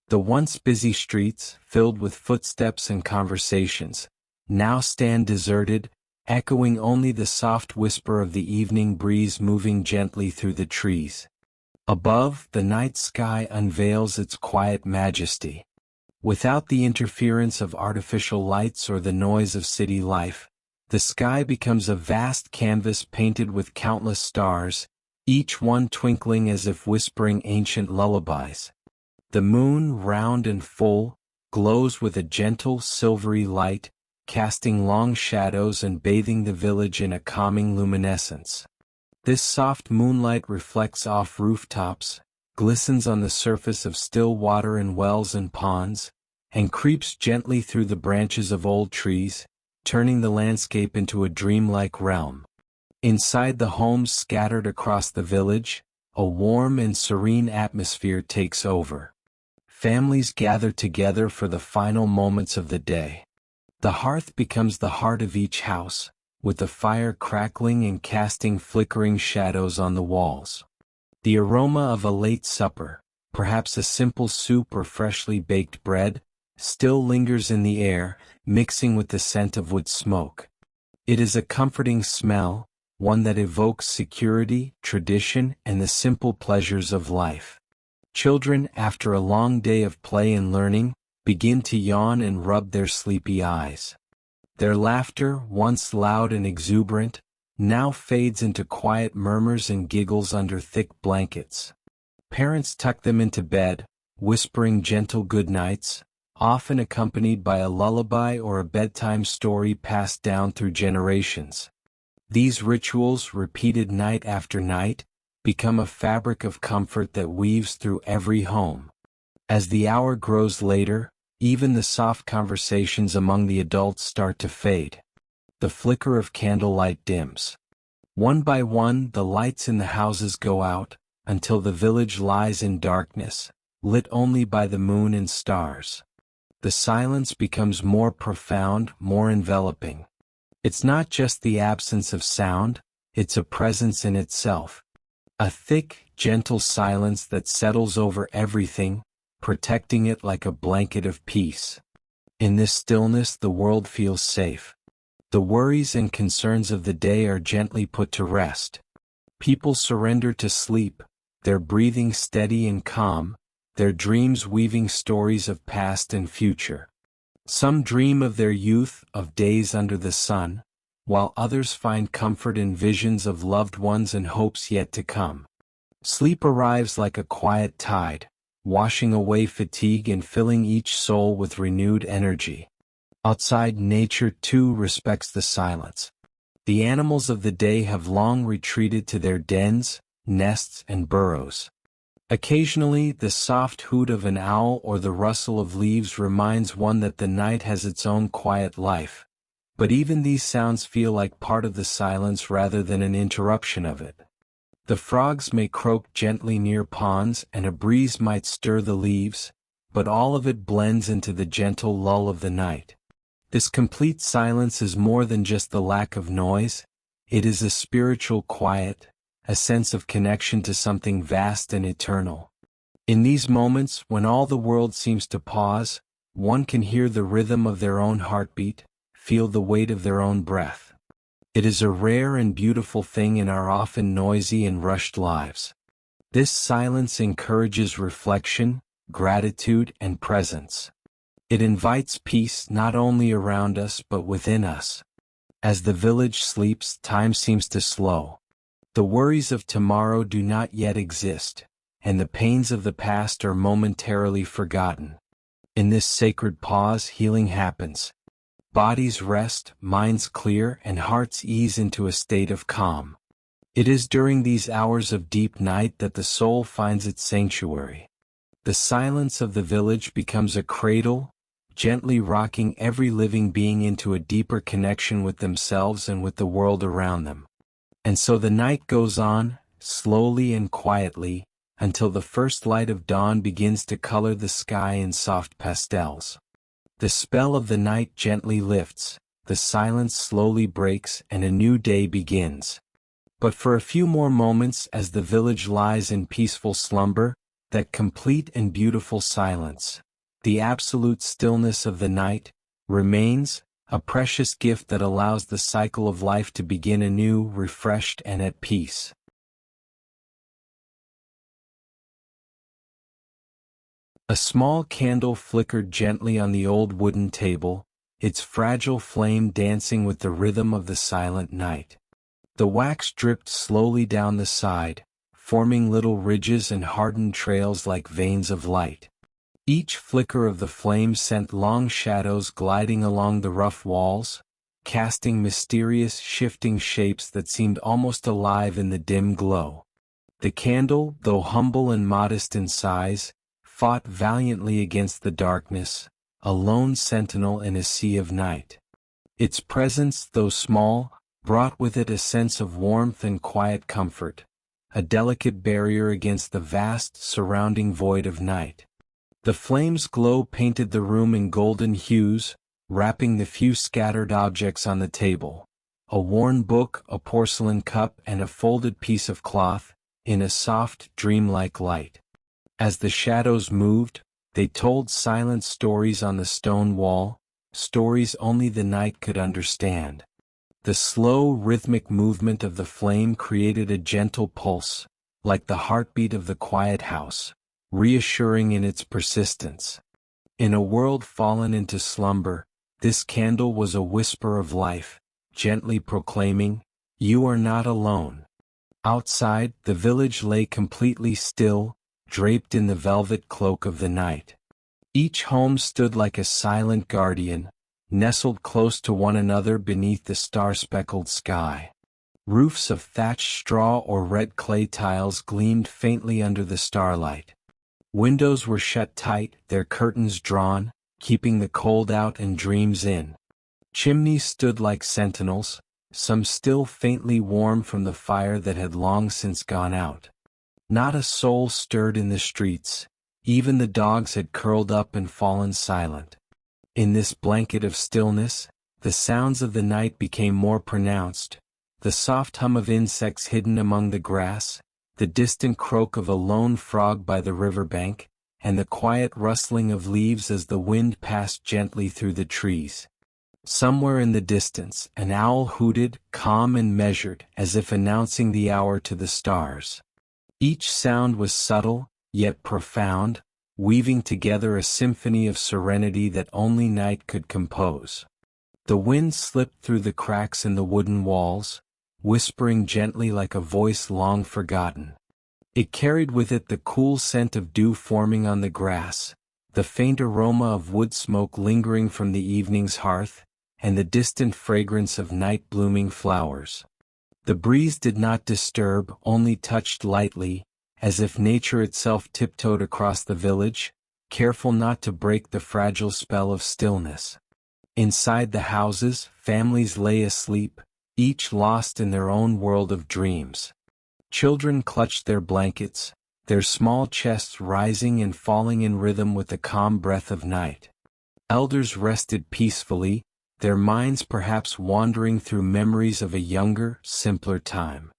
The once busy streets, filled with footsteps and conversations, now stand deserted, echoing only the soft whisper of the evening breeze moving gently through the trees. Above, the night sky unveils its quiet majesty. Without the interference of artificial lights or the noise of city life, the sky becomes a vast canvas painted with countless stars, each one twinkling as if whispering ancient lullabies. The moon, round and full, glows with a gentle silvery light, casting long shadows and bathing the village in a calming luminescence. This soft moonlight reflects off rooftops, glistens on the surface of still water in wells and ponds, and creeps gently through the branches of old trees, turning the landscape into a dreamlike realm. Inside the homes scattered across the village, a warm and serene atmosphere takes over. Families gather together for the final moments of the day. The hearth becomes the heart of each house, with the fire crackling and casting flickering shadows on the walls. The aroma of a late supper, perhaps a simple soup or freshly baked bread, still lingers in the air, mixing with the scent of wood smoke. It is a comforting smell, one that evokes security, tradition, and the simple pleasures of life. Children, after a long day of play and learning, begin to yawn and rub their sleepy eyes. Their laughter, once loud and exuberant, now fades into quiet murmurs and giggles under thick blankets. Parents tuck them into bed, whispering gentle good nights, often accompanied by a lullaby or a bedtime story passed down through generations. These rituals, repeated night after night, become a fabric of comfort that weaves through every home. As the hour grows later, even the soft conversations among the adults start to fade. The flicker of candlelight dims. One by one, the lights in the houses go out, until the village lies in darkness, lit only by the moon and stars. The silence becomes more profound, more enveloping. It's not just the absence of sound, it's a presence in itself. A thick, gentle silence that settles over everything, protecting it like a blanket of peace. In this stillness, the world feels safe. The worries and concerns of the day are gently put to rest. People surrender to sleep, their breathing steady and calm, their dreams weaving stories of past and future. Some dream of their youth, of days under the sun, while others find comfort in visions of loved ones and hopes yet to come. Sleep arrives like a quiet tide, washing away fatigue and filling each soul with renewed energy. Outside, nature too respects the silence. The animals of the day have long retreated to their dens, nests, and burrows. Occasionally, the soft hoot of an owl or the rustle of leaves reminds one that the night has its own quiet life. But even these sounds feel like part of the silence rather than an interruption of it. The frogs may croak gently near ponds and a breeze might stir the leaves, but all of it blends into the gentle lull of the night. This complete silence is more than just the lack of noise, it is a spiritual quiet, a sense of connection to something vast and eternal. In these moments, when all the world seems to pause, one can hear the rhythm of their own heartbeat, feel the weight of their own breath. It is a rare and beautiful thing in our often noisy and rushed lives. This silence encourages reflection, gratitude, and presence. It invites peace not only around us but within us. As the village sleeps, time seems to slow. The worries of tomorrow do not yet exist, and the pains of the past are momentarily forgotten. In this sacred pause, healing happens. Bodies rest, minds clear, and hearts ease into a state of calm. It is during these hours of deep night that the soul finds its sanctuary. The silence of the village becomes a cradle, gently rocking every living being into a deeper connection with themselves and with the world around them. And so the night goes on, slowly and quietly, until the first light of dawn begins to color the sky in soft pastels. The spell of the night gently lifts, the silence slowly breaks, and a new day begins. But for a few more moments as the village lies in peaceful slumber, that complete and beautiful silence, the absolute stillness of the night, remains, a precious gift that allows the cycle of life to begin anew, refreshed and at peace. A small candle flickered gently on the old wooden table, its fragile flame dancing with the rhythm of the silent night. The wax dripped slowly down the side, forming little ridges and hardened trails like veins of light. Each flicker of the flame sent long shadows gliding along the rough walls, casting mysterious, shifting shapes that seemed almost alive in the dim glow. The candle, though humble and modest in size, fought valiantly against the darkness, a lone sentinel in a sea of night. Its presence, though small, brought with it a sense of warmth and quiet comfort, a delicate barrier against the vast, surrounding void of night. The flame's glow painted the room in golden hues, wrapping the few scattered objects on the table, a worn book, a porcelain cup, and a folded piece of cloth, in a soft, dreamlike light. As the shadows moved, they told silent stories on the stone wall, stories only the night could understand. The slow, rhythmic movement of the flame created a gentle pulse, like the heartbeat of the quiet house, reassuring in its persistence. In a world fallen into slumber, this candle was a whisper of life, gently proclaiming, "You are not alone." Outside, the village lay completely still, draped in the velvet cloak of the night. Each home stood like a silent guardian, nestled close to one another beneath the star-speckled sky. Roofs of thatched straw or red clay tiles gleamed faintly under the starlight. Windows were shut tight, their curtains drawn, keeping the cold out and dreams in. Chimneys stood like sentinels, some still faintly warm from the fire that had long since gone out. Not a soul stirred in the streets, even the dogs had curled up and fallen silent. In this blanket of stillness, the sounds of the night became more pronounced, the soft hum of insects hidden among the grass, the distant croak of a lone frog by the riverbank, and the quiet rustling of leaves as the wind passed gently through the trees. Somewhere in the distance, an owl hooted, calm and measured, as if announcing the hour to the stars. Each sound was subtle, yet profound, weaving together a symphony of serenity that only night could compose. The wind slipped through the cracks in the wooden walls, whispering gently like a voice long forgotten. It carried with it the cool scent of dew forming on the grass, the faint aroma of wood smoke lingering from the evening's hearth, and the distant fragrance of night-blooming flowers. The breeze did not disturb, only touched lightly, as if nature itself tiptoed across the village, careful not to break the fragile spell of stillness. Inside the houses, families lay asleep, each lost in their own world of dreams. Children clutched their blankets, their small chests rising and falling in rhythm with the calm breath of night. Elders rested peacefully, their minds perhaps wandering through memories of a younger, simpler time.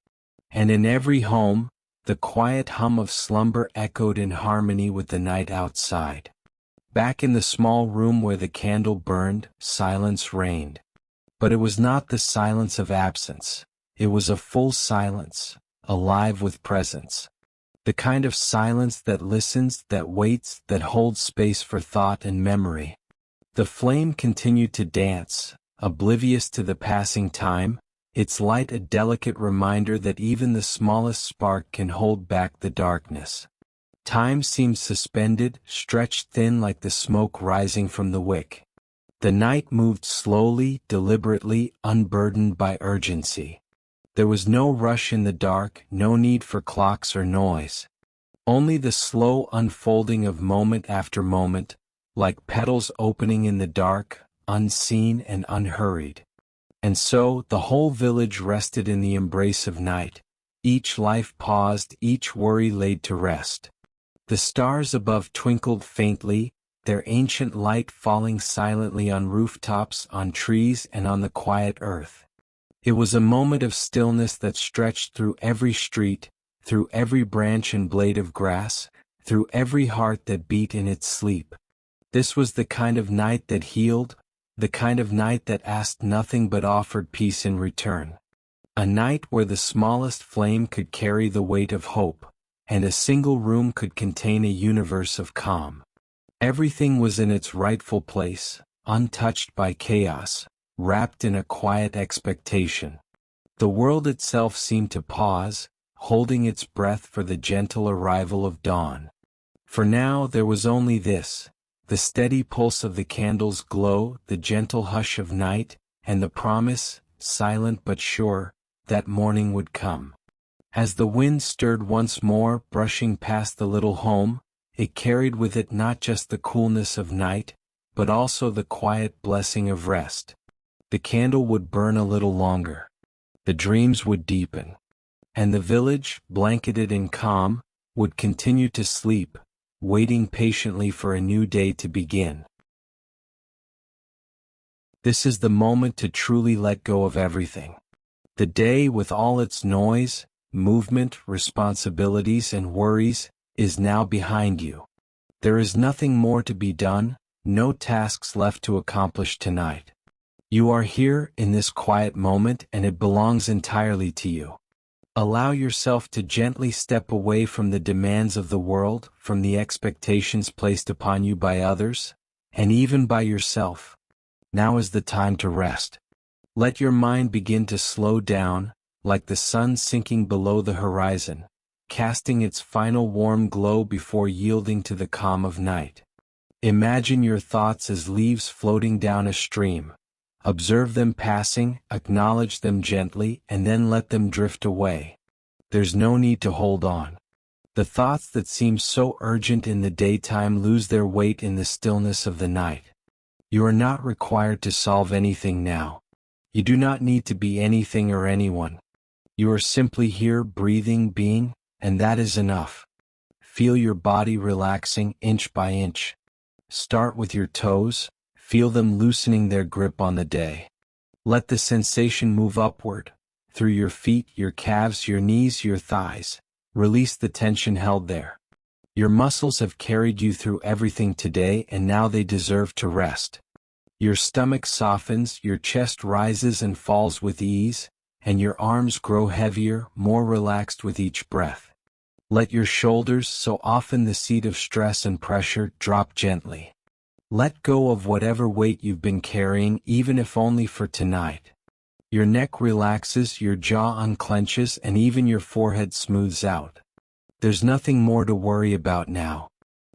And in every home, the quiet hum of slumber echoed in harmony with the night outside. Back in the small room where the candle burned, silence reigned. But it was not the silence of absence. It was a full silence, alive with presence. The kind of silence that listens, that waits, that holds space for thought and memory. The flame continued to dance, oblivious to the passing time, its light a delicate reminder that even the smallest spark can hold back the darkness. Time seemed suspended, stretched thin like the smoke rising from the wick. The night moved slowly, deliberately, unburdened by urgency. There was no rush in the dark, no need for clocks or noise. Only the slow unfolding of moment after moment, like petals opening in the dark, unseen and unhurried. And so, the whole village rested in the embrace of night. Each life paused, each worry laid to rest. The stars above twinkled faintly, their ancient light falling silently on rooftops, on trees, and on the quiet earth. It was a moment of stillness that stretched through every street, through every branch and blade of grass, through every heart that beat in its sleep. This was the kind of night that healed, the kind of night that asked nothing but offered peace in return. A night where the smallest flame could carry the weight of hope, and a single room could contain a universe of calm. Everything was in its rightful place, untouched by chaos, wrapped in a quiet expectation. The world itself seemed to pause, holding its breath for the gentle arrival of dawn. For now there was only this, the steady pulse of the candle's glow, the gentle hush of night, and the promise, silent but sure, that morning would come. As the wind stirred once more, brushing past the little home, it carried with it not just the coolness of night, but also the quiet blessing of rest. The candle would burn a little longer. The dreams would deepen. And the village, blanketed in calm, would continue to sleep, waiting patiently for a new day to begin. This is the moment to truly let go of everything. The day, with all its noise, movement, responsibilities, and worries, is now behind you. There is nothing more to be done, no tasks left to accomplish tonight. You are here in this quiet moment, and it belongs entirely to you. Allow yourself to gently step away from the demands of the world, from the expectations placed upon you by others, and even by yourself. Now is the time to rest. Let your mind begin to slow down, like the sun sinking below the horizon, casting its final warm glow before yielding to the calm of night. Imagine your thoughts as leaves floating down a stream. Observe them passing, acknowledge them gently, and then let them drift away. There's no need to hold on. The thoughts that seem so urgent in the daytime lose their weight in the stillness of the night. You are not required to solve anything now. You do not need to be anything or anyone. You are simply here, breathing, being, and that is enough. Feel your body relaxing inch by inch. Start with your toes. Feel them loosening their grip on the day. Let the sensation move upward, through your feet, your calves, your knees, your thighs. Release the tension held there. Your muscles have carried you through everything today, and now they deserve to rest. Your stomach softens, your chest rises and falls with ease, and your arms grow heavier, more relaxed with each breath. Let your shoulders, so often the seat of stress and pressure, drop gently. Let go of whatever weight you've been carrying, even if only for tonight. Your neck relaxes, your jaw unclenches, and even your forehead smooths out. There's nothing more to worry about now.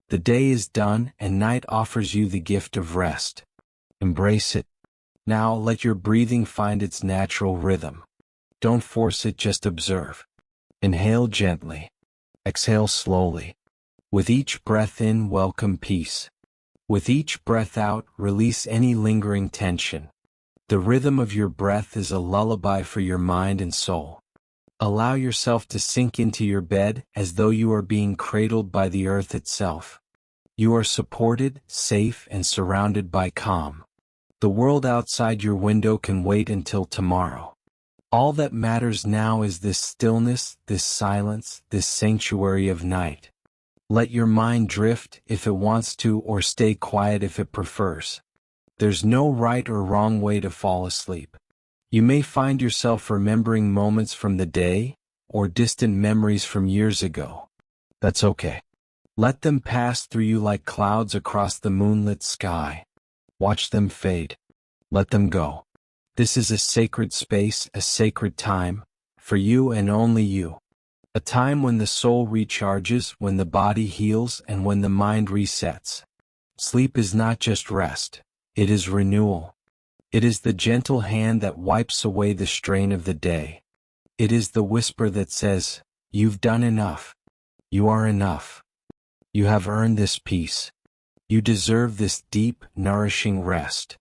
The day is done and night offers you the gift of rest. Embrace it. Now let your breathing find its natural rhythm. Don't force it, just observe. Inhale gently. Exhale slowly. With each breath in, welcome peace. With each breath out, release any lingering tension. The rhythm of your breath is a lullaby for your mind and soul. Allow yourself to sink into your bed as though you are being cradled by the earth itself. You are supported, safe, and surrounded by calm. The world outside your window can wait until tomorrow. All that matters now is this stillness, this silence, this sanctuary of night. Let your mind drift if it wants to, or stay quiet if it prefers. There's no right or wrong way to fall asleep. You may find yourself remembering moments from the day, or distant memories from years ago. That's okay. Let them pass through you like clouds across the moonlit sky. Watch them fade. Let them go. This is a sacred space, a sacred time, for you and only you. A time when the soul recharges, when the body heals, and when the mind resets. Sleep is not just rest. It is renewal. It is the gentle hand that wipes away the strain of the day. It is the whisper that says, "You've done enough. You are enough. You have earned this peace. You deserve this deep, nourishing rest."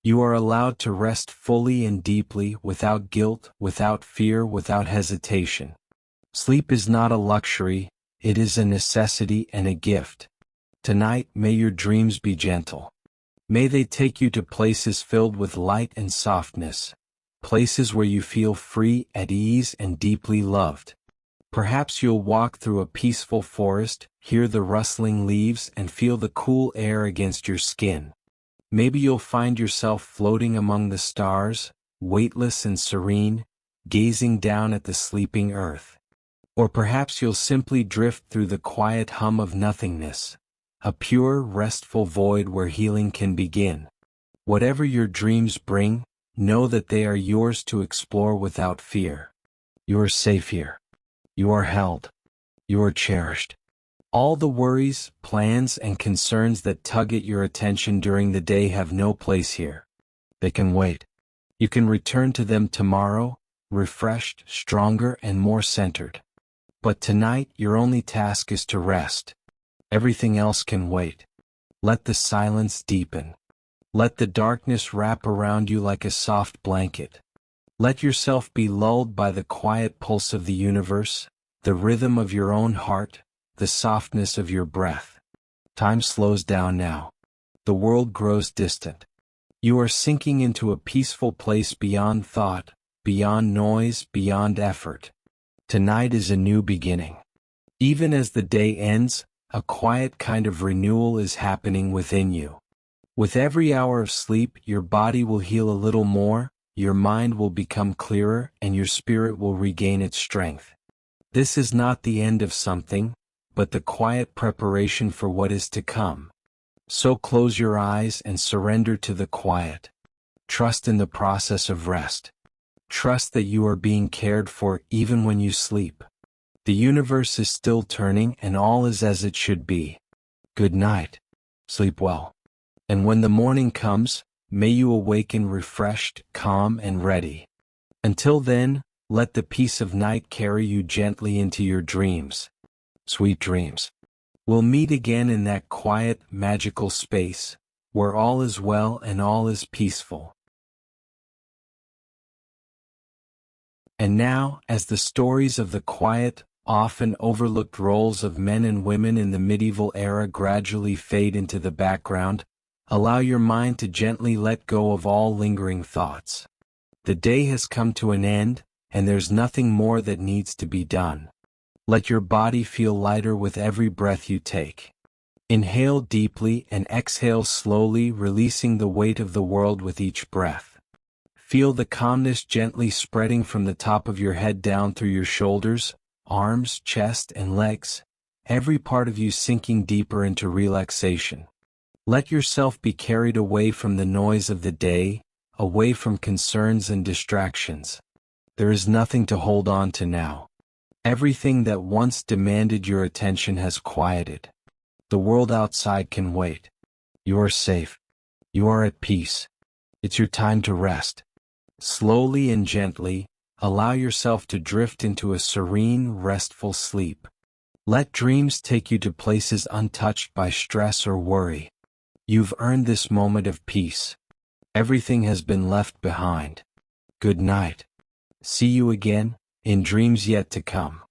You are allowed to rest fully and deeply, without guilt, without fear, without hesitation. Sleep is not a luxury, it is a necessity and a gift. Tonight, may your dreams be gentle. May they take you to places filled with light and softness, places where you feel free, at ease, and deeply loved. Perhaps you'll walk through a peaceful forest, hear the rustling leaves, and feel the cool air against your skin. Maybe you'll find yourself floating among the stars, weightless and serene, gazing down at the sleeping earth. Or perhaps you'll simply drift through the quiet hum of nothingness, a pure, restful void where healing can begin. Whatever your dreams bring, know that they are yours to explore without fear. You are safe here. You are held. You are cherished. All the worries, plans, and concerns that tug at your attention during the day have no place here. They can wait. You can return to them tomorrow, refreshed, stronger, and more centered. But tonight, your only task is to rest. Everything else can wait. Let the silence deepen. Let the darkness wrap around you like a soft blanket. Let yourself be lulled by the quiet pulse of the universe, the rhythm of your own heart, the softness of your breath. Time slows down now. The world grows distant. You are sinking into a peaceful place beyond thought, beyond noise, beyond effort. Tonight is a new beginning. Even as the day ends, a quiet kind of renewal is happening within you. With every hour of sleep, your body will heal a little more, your mind will become clearer, and your spirit will regain its strength. This is not the end of something, but the quiet preparation for what is to come. So close your eyes and surrender to the quiet. Trust in the process of rest. Trust that you are being cared for even when you sleep. The universe is still turning and all is as it should be. Good night. Sleep well. And when the morning comes, may you awaken refreshed, calm, and ready. Until then, let the peace of night carry you gently into your dreams. Sweet dreams. We'll meet again in that quiet, magical space, where all is well and all is peaceful. And now, as the stories of the quiet, often overlooked roles of men and women in the medieval era gradually fade into the background, allow your mind to gently let go of all lingering thoughts. The day has come to an end, and there's nothing more that needs to be done. Let your body feel lighter with every breath you take. Inhale deeply and exhale slowly, releasing the weight of the world with each breath. Feel the calmness gently spreading from the top of your head down through your shoulders, arms, chest, and legs, every part of you sinking deeper into relaxation. Let yourself be carried away from the noise of the day, away from concerns and distractions. There is nothing to hold on to now. Everything that once demanded your attention has quieted. The world outside can wait. You are safe. You are at peace. It's your time to rest. Slowly and gently, allow yourself to drift into a serene, restful sleep. Let dreams take you to places untouched by stress or worry. You've earned this moment of peace. Everything has been left behind. Good night. See you again, in dreams yet to come.